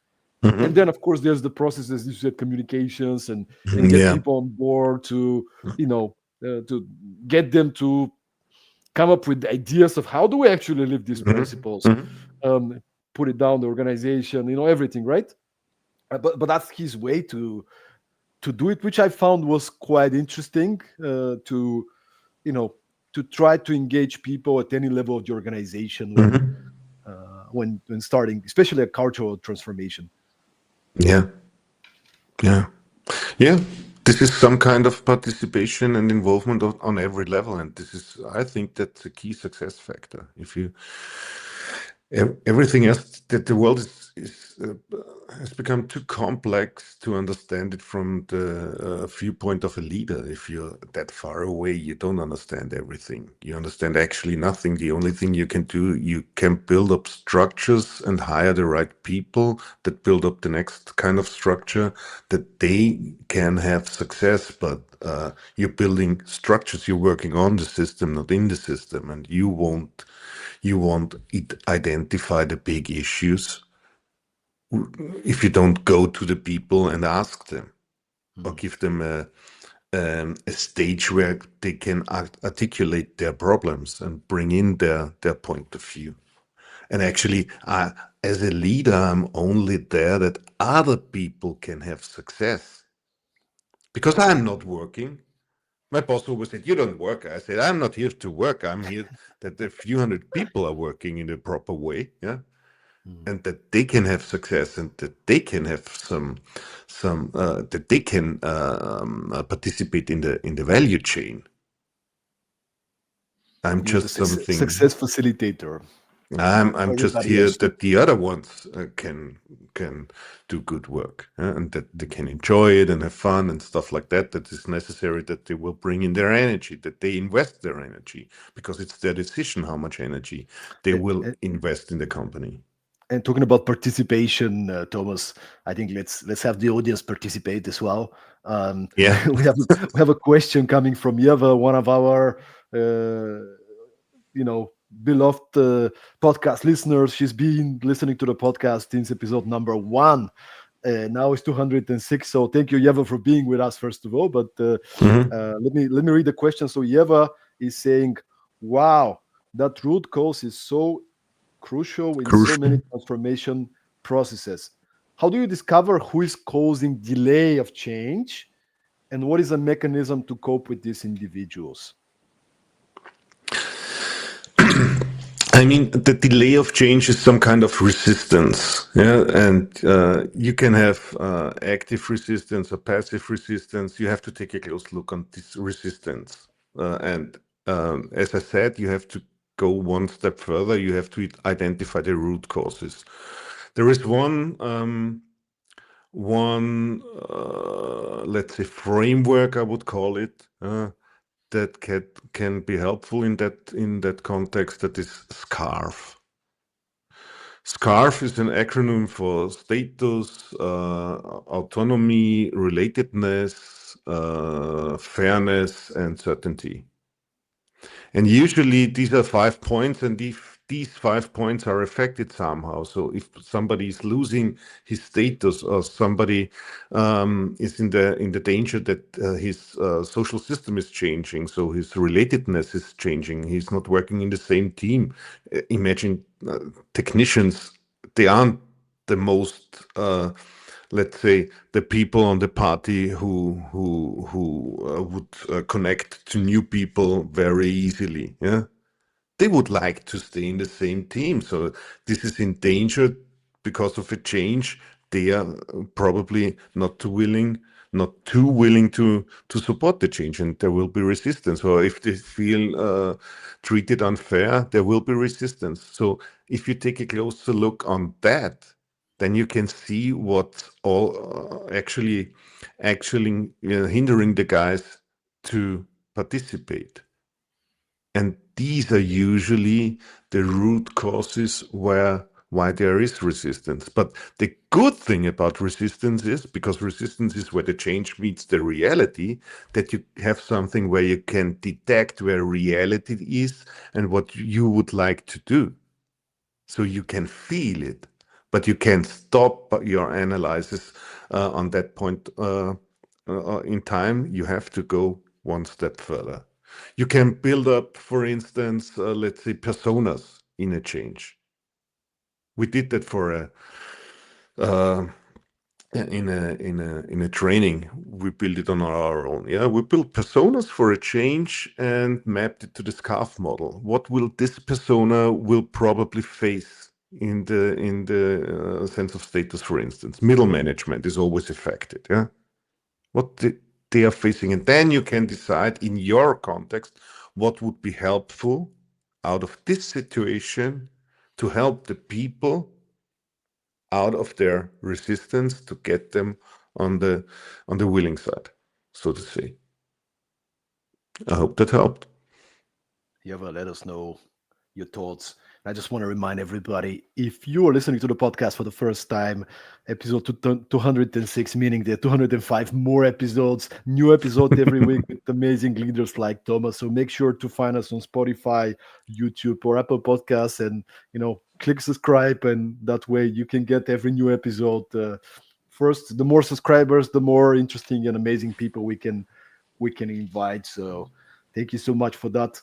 And then, Mm-hmm. of course, there's the processes, you said, communications, and get Yeah. people on board to get them to come up with ideas of how do we actually live these Mm-hmm. principles, Mm-hmm. um, put it down the organization, everything, right? But that's his way to do it, which I found was quite interesting, to you know to try to engage people at any level of the organization Mm-hmm. when starting, especially a cultural transformation. Yeah. Yeah. Yeah. this is some kind of participation and involvement on every level, and this is, I think, that's a key success factor. If you everything else, that the world is has become too complex to understand it from the viewpoint of a leader. If you're that far away, you don't understand everything. You understand actually nothing. The only thing you can do, you can build up structures and hire the right people that build up the next kind of structure that they can have success. But you're building structures, you're working on the system, not in the system, and you won't identify the big issues if you don't go to the people and ask them or give them a stage where they can articulate their problems and bring in their point of view. And actually, as a leader, I'm only there that other people can have success because I'm not working. My boss always said, "You don't work." I said, "I'm not here to work. I'm here that a few hundred people are working in a proper way. Yeah. And that they can have success and that they can have some that they can participate in the value chain. I'm You're the just something. success facilitator I'm for just everybody here else. that the other ones can do good work, and that they can enjoy it and have fun and stuff like that. That is necessary. That they will bring in their energy. That they invest their energy because it's their decision how much energy they will And, invest in the company. and talking about participation, Thomas, I think let's have the audience participate as well. Yeah. We have a question coming from Yeva, one of our uh, beloved podcast listeners. She's been listening to the podcast since episode number 1. Now it's 206. So thank you, Yeva, for being with us first of all. But Mhm. let me read the question. So Yeva is saying, "Wow, that root cause is so crucial in so many Crucial. transformation processes. How do you discover who is causing delay of change, and what is a mechanism to cope with these individuals?" I mean, the delay of change is some kind of resistance, yeah, and you can have active resistance or passive resistance. You have to take a close look on this resistance, and as I said, you have to go one step further. You have to identify the root causes. There is one let's say framework, I would call it. That can be helpful in that context. That is SCARF. SCARF is an acronym for status, autonomy, relatedness, fairness, and certainty. And usually these are 5 points, and if these 5 points are affected somehow, so if somebody is losing his status or somebody is in the danger that his social system is changing, so his relatedness is changing, he's not working in the same team. Imagine technicians; they aren't the most let's say the people on the party who would connect to new people very easily. Yeah, they would like to stay in the same team. So this is in danger because of a change. They are probably not too willing to support the change, and there will be resistance. Or if they feel treated unfair, there will be resistance. So if you take a closer look on that, then you can see what's all actually hindering the guys to participate. And these are usually the root causes why there is resistance. But the good thing about resistance is, because resistance is where the change meets the reality, that you have something where you can detect where reality is and what you would like to do. So you can feel it, but you can stop your analysis on that point in time. You have to go one step further. You can build up, for instance, let's say personas in a change. We did that for uh, in a training. We built it on our own. Yeah, we built personas for a change and mapped it to the scarf model. What will this persona will probably face in the sense of status? For instance, middle management is always affected. Yeah, what they are facing. And then you can decide in your context what would be helpful out of this situation to help the people out of their resistance to get them on the willing side, so to say. I hope that helped. You ever let us know your thoughts? I just want to remind everybody, if you are listening to the podcast for the first time, episode 206, meaning there are 205 more episodes, new episode every week with amazing leaders like Thomas. So make sure to find us on Spotify, YouTube, or Apple Podcasts, and click subscribe, and that way you can get every new episode. First, the more subscribers, the more interesting and amazing people we can invite. So thank you so much for that.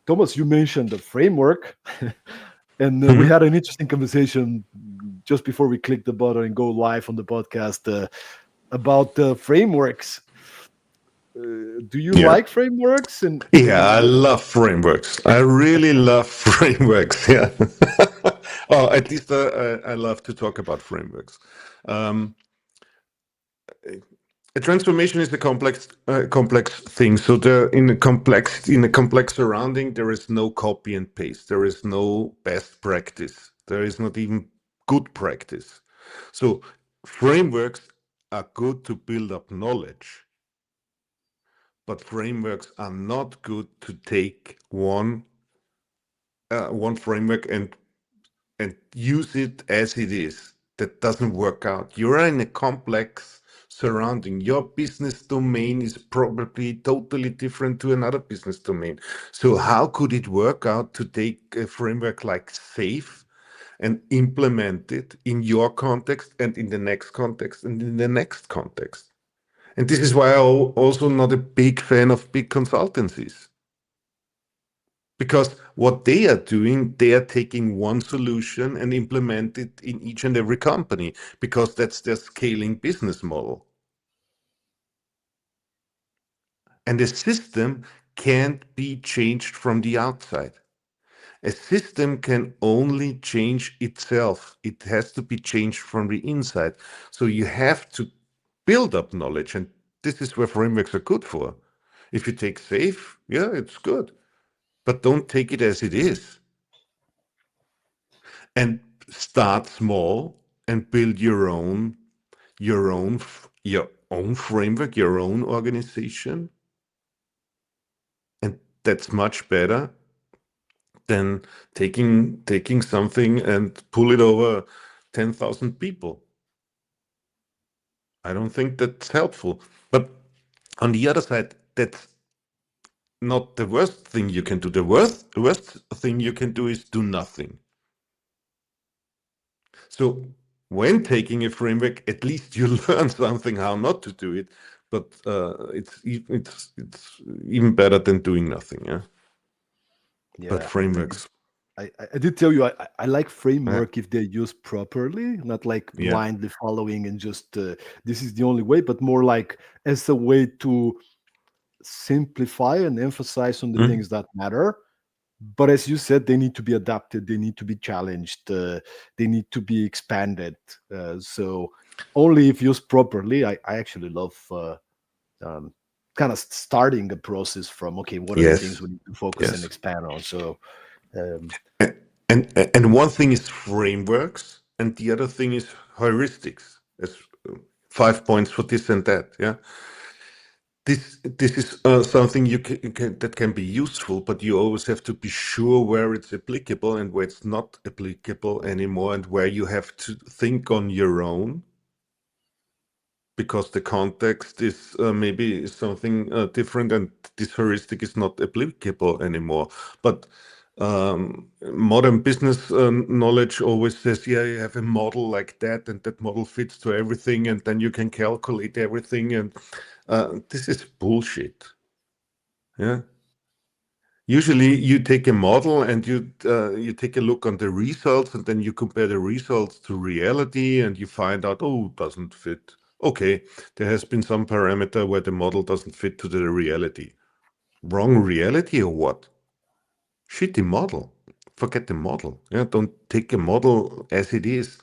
Thomas, you mentioned the framework, and we Mhm. had an interesting conversation just before we click the button and go live on the podcast about frameworks. Do you Yeah. like frameworks? Yeah, I love frameworks. I really love frameworks. Yeah. Oh, at least I love to talk about frameworks. Um, a transformation is a complex thing. So there, in a complex surrounding, there is no copy and paste. There is no best practice. There is not even good practice. So frameworks are good to build up knowledge, but frameworks are not good to take one framework and use it as it is. That doesn't work out. You're in a complex surrounding. Your business domain is probably totally different to another business domain. So how could it work out to take a framework like SAFE and implement it in your context and in the next context and in the next context? And this is why I'm also not a big fan of big consultancies. Because what they are doing, they are taking one solution and implement it in each and every company because that's their scaling business model. And the system can't be changed from the outside. A system can only change itself. It has to be changed from the inside. So you have to build up knowledge. And this is where frameworks are good for. If you take SAFE, yeah, it's good. But don't take it as it is. And start small and build your own framework, your own organization, and that's much better than taking something and pull it over 10,000 people. I don't think that's helpful. But on the other side, that's not the worst thing you can do. The worst thing you can do is do nothing. So when taking a framework, at least you learn something how not to do it. But it's even better than doing nothing. Yeah. But Yeah. frameworks. I did tell you I like Yeah. framework if they're used properly, not like Yeah. blindly following and just this is the only way, but more like as a way to simplify and emphasize on the Mm. things that matter. But as you said, they need to be adapted, they need to be challenged, they need to be expanded. So only if used properly, I actually love um, kind of starting a process from okay, what are the things Yes. we need to focus and Yes. expand on. So um, A- and one thing is frameworks, and the other thing is heuristics. It's 5 points for this and that. Yeah. This is something that can be useful, but you always have to be sure where it's applicable and where it's not applicable anymore, and where you have to think on your own because the context is maybe something different, and this heuristic is not applicable anymore. But modern business knowledge always says, yeah, you have a model like that, and that model fits to everything, and then you can calculate everything, and this is bullshit. Yeah. Usually, you take a model and you take a look on the results, and then you compare the results to reality, and you find out, oh, doesn't fit. Okay, there has been some parameter where the model doesn't fit to the reality. Wrong reality or what? Shitty model. Forget the model. Yeah, don't take a model as it is.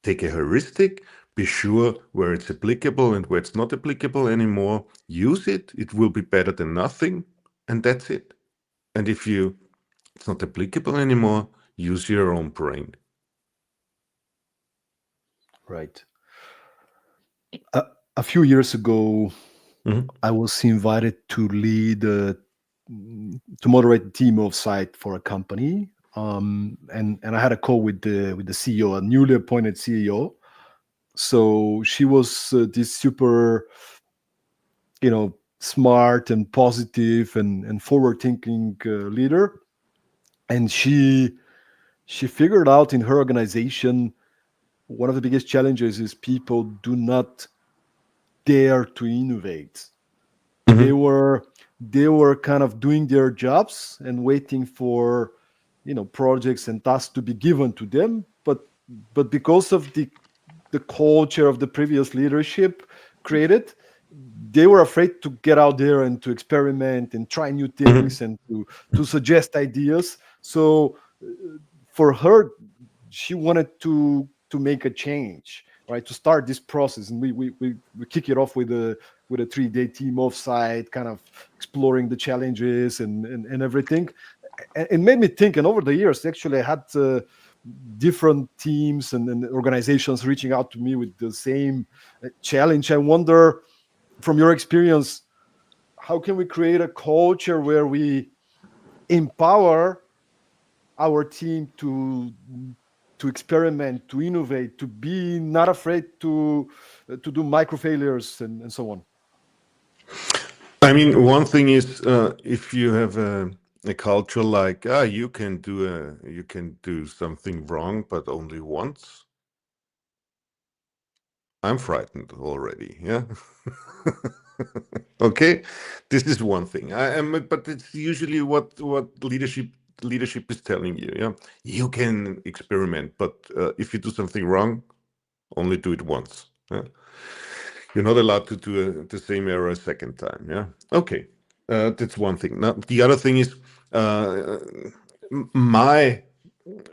Take a heuristic, Be sure where it's applicable and where it's not applicable anymore. Use it. It will be better than nothing. And that's it. And if it's not applicable anymore, use your own brain. Right. A few years ago, Mhm. I was invited to to moderate a team of site for a company, and I had a call with the CEO, a newly appointed CEO. So she was this super, smart and positive and forward thinking leader, and she figured out in her organization one of the biggest challenges is people do not dare to innovate. they Mhm. were they were kind of doing their jobs and waiting for projects and tasks to be given to them, but because of the culture of the previous leadership created, they were afraid to get out there and to experiment and try new Mhm. things and to suggest ideas. So for her, she wanted to make a change, right? To start this process, and we kick it off with a 3-day team offsite, kind of exploring the challenges and everything. And it made me think. And over the years, actually, I had different teams and organizations reaching out to me with the same challenge. I wonder, from your experience, how can we create a culture where we empower our team to experiment, to innovate, to be not afraid to do micro failures and so on. I mean, one thing is if you have a culture like you can do something wrong, but only once. I'm frightened already. Yeah. Okay, this is one thing. I am, but it's usually what leadership is telling you. Yeah, you can experiment, but if you do something wrong, only do it once. Yeah? You're not allowed to do the same error a second time. Yeah. Okay, that's one thing. Now the other thing is uh, my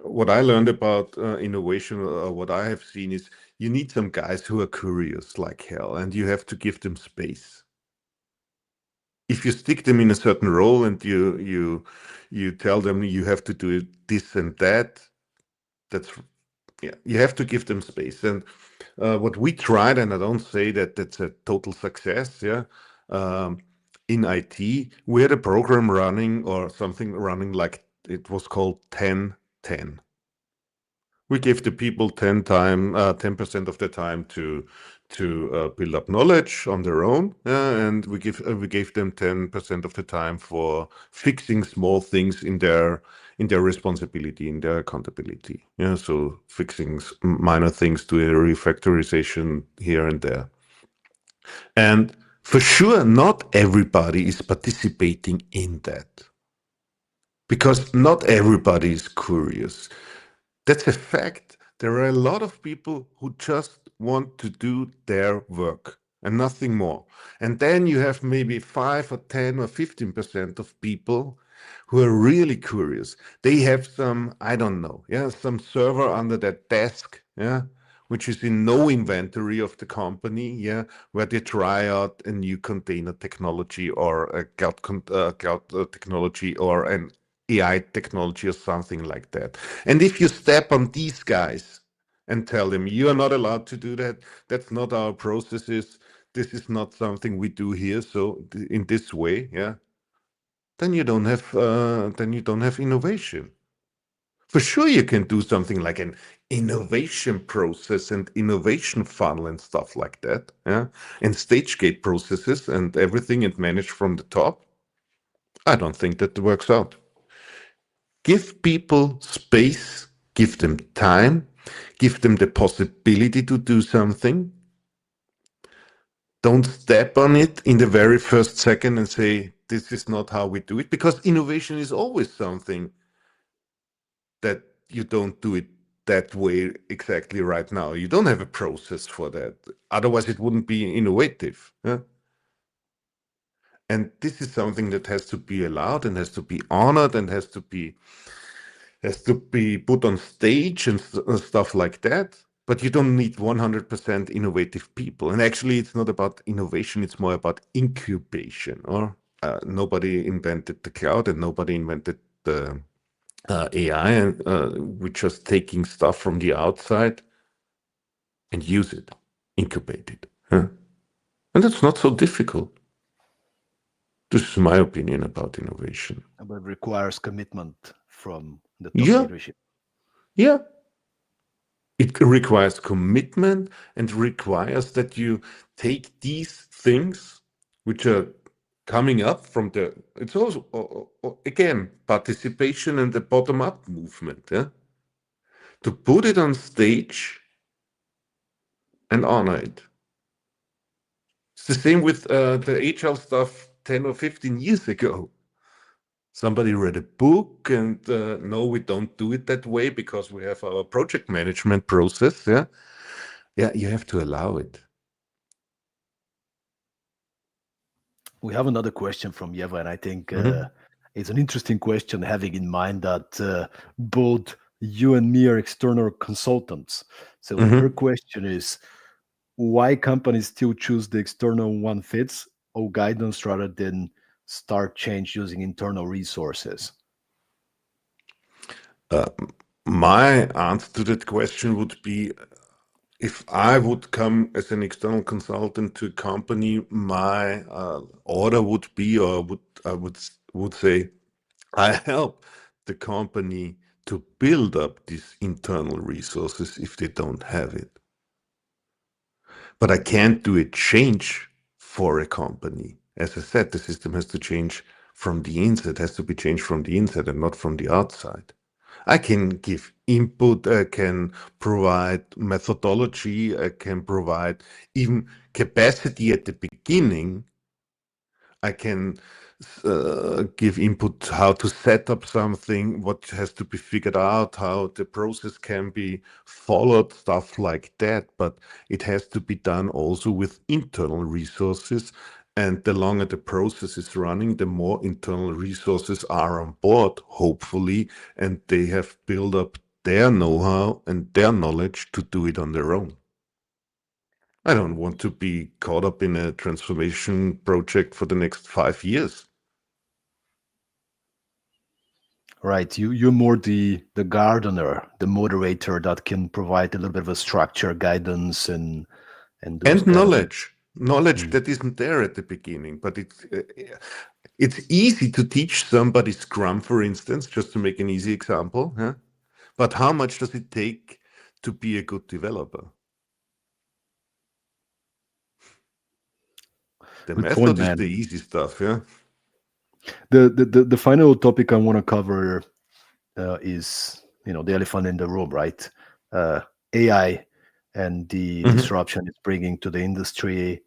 what I learned about innovation, or what I have seen, is you need some guys who are curious like hell, and you have to give them space. If you stick them in a certain role and you tell them you have to do it this and that, that's yeah, you have to give them space. And what we tried, and I don't say that that's a total success, yeah. Um, in IT, we had a program running or something running like it was called 10-10. We gave the people 10% of the time to build up knowledge on their own, and we gave them 10% of the time for fixing small things in their responsibility, in their accountability. Yeah, so fixing minor things to a refactorization here and there. And for sure, not everybody is participating in that because not everybody is curious. That's a fact. There are a lot of people who just want to do their work and nothing more. And then you have maybe 5 or 10 or 15% of people who are really curious. They have some, I don't know, yeah, some server under their desk, yeah, which is in no inventory of the company, yeah, where they try out a new container technology or a cloud technology or an AI technology or something like that. And if you step on these guys and tell them you are not allowed to do that, that's not our processes, this is not something we do here, so in this way, yeah, then you don't have innovation. For sure, you can do something like an innovation process and innovation funnel and stuff like that, yeah, and stage gate processes and everything and manage from the top. I don't think that works out. Give people space, give them time, give them the possibility to do something. Don't step on it in the very first second and say, this is not how we do it, because innovation is always something that you don't do it that way exactly right now. You don't have a process for that. Otherwise, it wouldn't be innovative. Yeah? And this is something that has to be allowed and has to be honored and has to be put on stage and stuff like that. but you don't need 100% innovative people. And actually, it's not about innovation, it's more about incubation. Or nobody invented the cloud and nobody invented the AI, and we're just taking stuff from the outside and use it, incubate it. Huh? And that's not so difficult. This is my opinion about innovation. But it requires commitment from the top Yeah, leadership. yeah. It requires commitment and requires that you take these things which are coming up from the, it's also, again, participation and the bottom-up movement, yeah? To put it on stage and honor it. It's the same with the agile stuff 10 or 15 years ago. Somebody read a book and no, we don't do it that way because we have our project management process. Yeah. Yeah. You have to allow it. We have another question from Yeva, and I think Mhm. it's an interesting question, having in mind that both you and me are external consultants. So her Mhm. question is, why companies still choose the external one fits or guidance rather than start change using internal resources? Uh, my answer to that question would be, if I would come as an external consultant to a company, my order would be, or would say, I help the company to build up these internal resources if they don't have it. But I can't do a change for a company. As I said, the system has to change from the inside, has to be changed from the inside and not from the outside. I can give input, I can provide methodology, I can provide even capacity at the beginning. I can give input how to set up something, what has to be figured out, how the process can be followed, stuff like that. But it has to be done also with internal resources. And the longer the process is running, the more internal resources are on board, hopefully, and they have built up their know-how and their knowledge to do it on their own. I don't want to be caught up in a transformation project for the next 5 years. Right. You're more the gardener, the moderator that can provide a little bit of a structure, guidance, and those And kind of things. knowledge Mm. that isn't there at the beginning, but it's easy to teach somebody Scrum, for instance, just to make an easy example. Huh? But how much does it take to be a good developer? The Good point, method is man. the easy stuff. Yeah. The final topic I want to cover is the elephant in the room, right? Uh, AI and the Hmm. disruption it's bringing to the industry.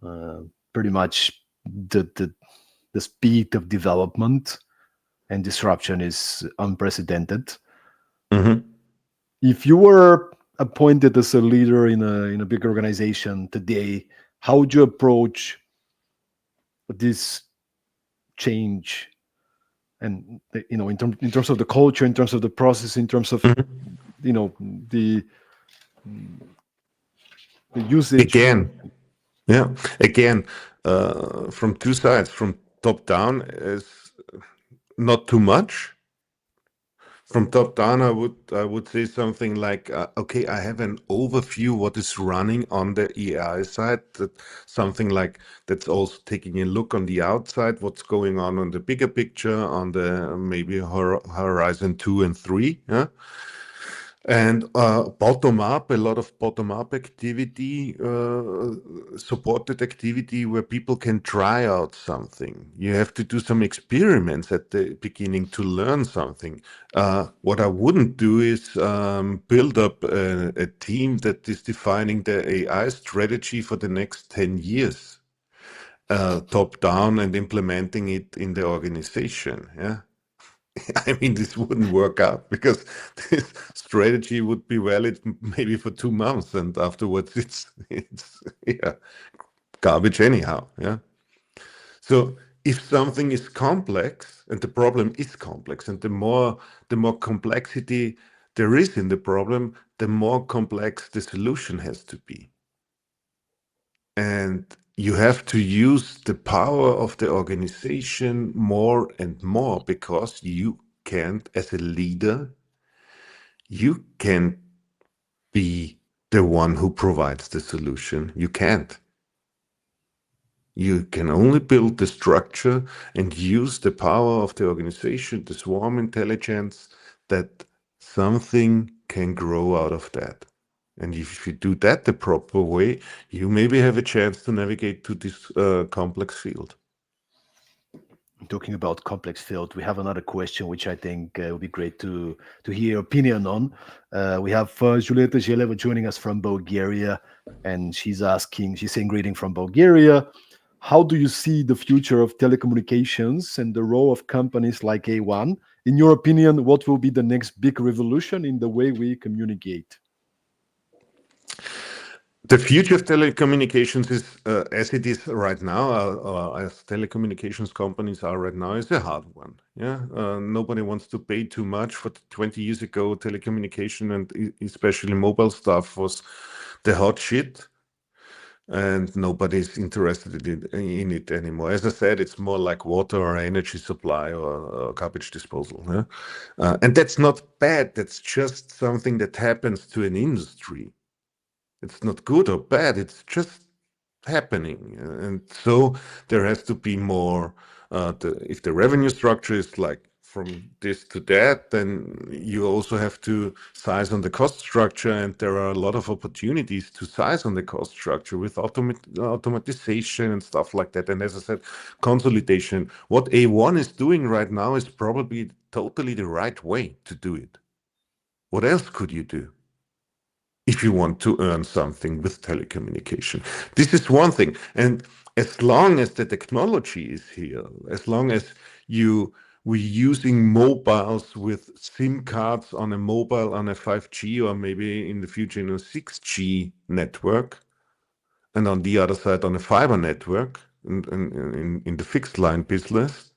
Uh, Pretty much the speed of development and disruption is unprecedented. Hmm. If you were appointed as a leader in a big organization today, how would you approach this change? And in terms of the culture, in terms of the process, in terms of Hmm. you know the the usage. Again, yeah, again, from two sides, from top down is not too much. From top down, I would say something like, okay, I have an overview what is running on the AI side. That something like that's also taking a look on the outside, what's going on the bigger picture, on the maybe horizon 2 and 3. Yeah? And bottom up, a lot of bottom up activity, supported activity where people can try out something. You have to do some experiments at the beginning to learn something. What I wouldn't do is build up a team that is defining the AI strategy for the next 10 years, top down, and implementing it in the organization. Yeah. I mean, this wouldn't work out because this strategy would be valid maybe for 2 months, and afterwards it's yeah, garbage anyhow. Yeah. So if something is complex, and the problem is complex, and the more complexity, there is in the problem, the more complex the solution has to be. And you have to use the power of the organization more and more, because you can't, as a leader, you can't be the one who provides the solution. You can't. You can only build the structure and use the power of the organization, the swarm intelligence, that something can grow out of that. And if you do that the proper way, you maybe have a chance to navigate to this complex field. Talking about complex field, we have another question which I think would be great to hear your opinion on. We have Julieta Zeleva joining us from Bulgaria, and she's saying greeting from Bulgaria. How do you see the future of telecommunications and the role of companies like A1? In your opinion, what will be the next big revolution in the way we communicate? The future of telecommunications is, as it is right now, as telecommunications companies are right now, is a hard one. Yeah, nobody wants to pay too much. For 20 years ago, telecommunication and especially mobile stuff was the hot shit, and nobody's interested in it anymore. As I said, it's more like water or energy supply or garbage disposal. Yeah? And that's not bad. That's just something that happens to an industry. It's not good or bad, it's just happening. And so there has to be more, if the revenue structure is like from this to that, then you also have to size on the cost structure, and there are a lot of opportunities to size on the cost structure with automatization and stuff like that. And as I said, consolidation. What A1 is doing right now is probably totally the right way to do it. What else could you do if you want to earn something with telecommunication? This is one thing. And as long as the technology is here, as long as we're using mobiles with SIM cards on a mobile, on a 5G, or maybe in the future in a 6G network, and on the other side on a fiber network, in the fixed line business,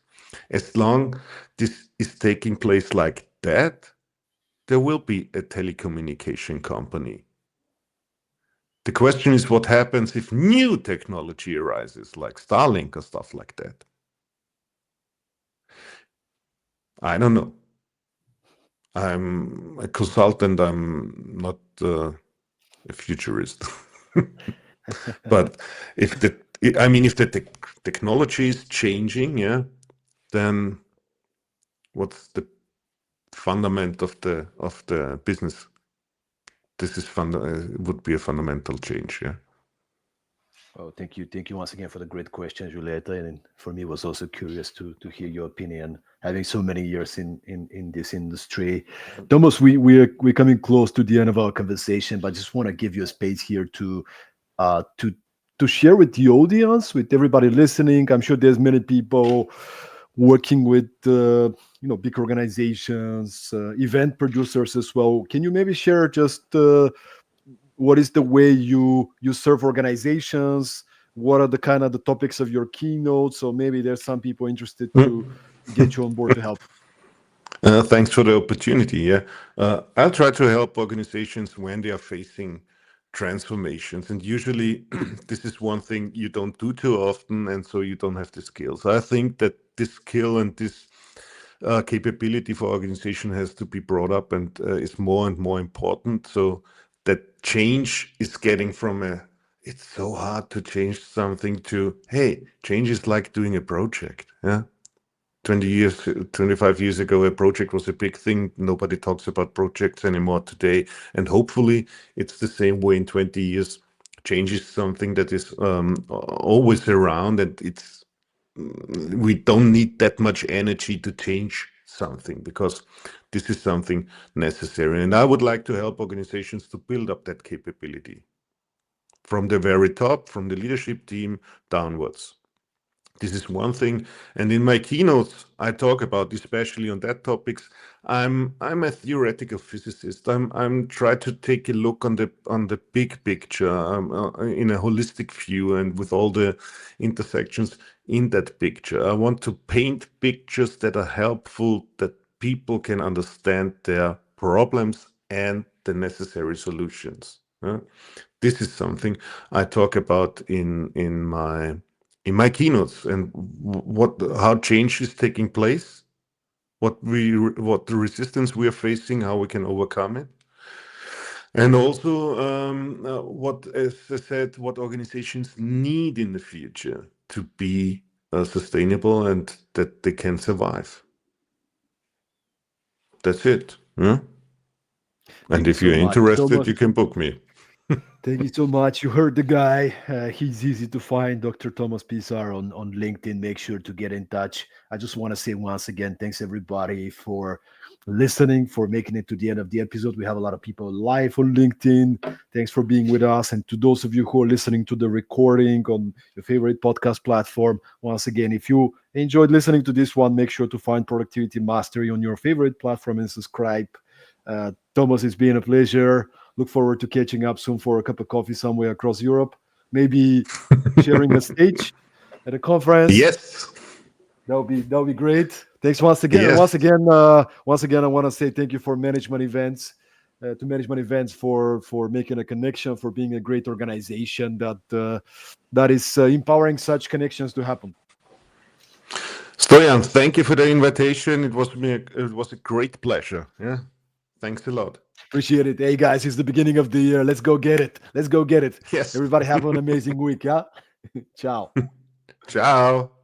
as long this is taking place like that, there will be a telecommunication company. The question is, what happens if new technology arises, like Starlink or stuff like that? I don't know. I'm a consultant. I'm not a futurist. But if the technology is changing, yeah, then what's the fundament of the business? This is would be a fundamental change, yeah. Oh, thank you. Thank you once again for the great question, Julieta. And for me, it was also curious to hear your opinion, having so many years in this industry. Thomas, we're coming close to the end of our conversation, but I just want to give you a space here to uh, to to share with the audience, with everybody listening. I'm sure there's many people working with big organizations, event producers as well. Can you maybe share just what is the way you serve organizations? What are the kind of the topics of your keynote? So maybe there's some people interested to Mm. get you on board to help. Thanks for the opportunity. Yeah, I'll try to help organizations when they are facing transformations, and usually this is one thing you don't do too often, and so you don't have the skills. I think that this skill and this capability for organization has to be brought up, and is more and more important. So that change is getting from it's so hard to change something to, hey, change is like doing a project. Yeah. 20 years, 25 years ago, a project was a big thing. Nobody talks about projects anymore today. And hopefully it's the same way in 20 years. Change is something that is always around, and we don't need that much energy to change something, because this is something necessary. And I would like to help organizations to build up that capability from the very top, from the leadership team downwards. This is one thing. And in my keynotes, I talk about, especially on that topics. I'm a theoretical physicist. I'm trying to take a look on the big picture, in a holistic view, and with all the intersections in that picture. I want to paint pictures that are helpful, that people can understand their problems and the necessary solutions. This is something I talk about in my keynotes, and what how change is taking place, what the resistance we are facing, how we can overcome it, and also what, as I said, what organizations need in the future to be sustainable and that they can survive. That's it. Yeah? Thank And you if so you're much, interested, Thomas. you can book me. Thank you so much. You heard the guy. He's easy to find, Dr. Thomas Pisar on LinkedIn. Make sure to get in touch. I just want to say once again, thanks everybody for listening, for making it to the end of the episode. We have a lot of people live on LinkedIn. Thanks for being with us. And to those of you who are listening to the recording on your favorite podcast platform, once again, if you enjoyed listening to this one, make sure to find Productivity Mastery on your favorite platform and subscribe. Thomas, it's been a pleasure. Look forward to catching up soon for a cup of coffee somewhere across Europe. Maybe sharing a stage at a conference. Yes. That'll be great. Thanks once again. And Yes. once again, I want to say thank you for management events, to management events for making a connection, for being a great organization that is empowering such connections to happen. Stoyan, thank you for the invitation. It was a great pleasure. Yeah. Thanks a lot. Appreciate it. Hey guys, it's the beginning of the year. Let's go get it. Let's go get it. Yes. Everybody have an amazing week. Yeah. Ciao. Ciao.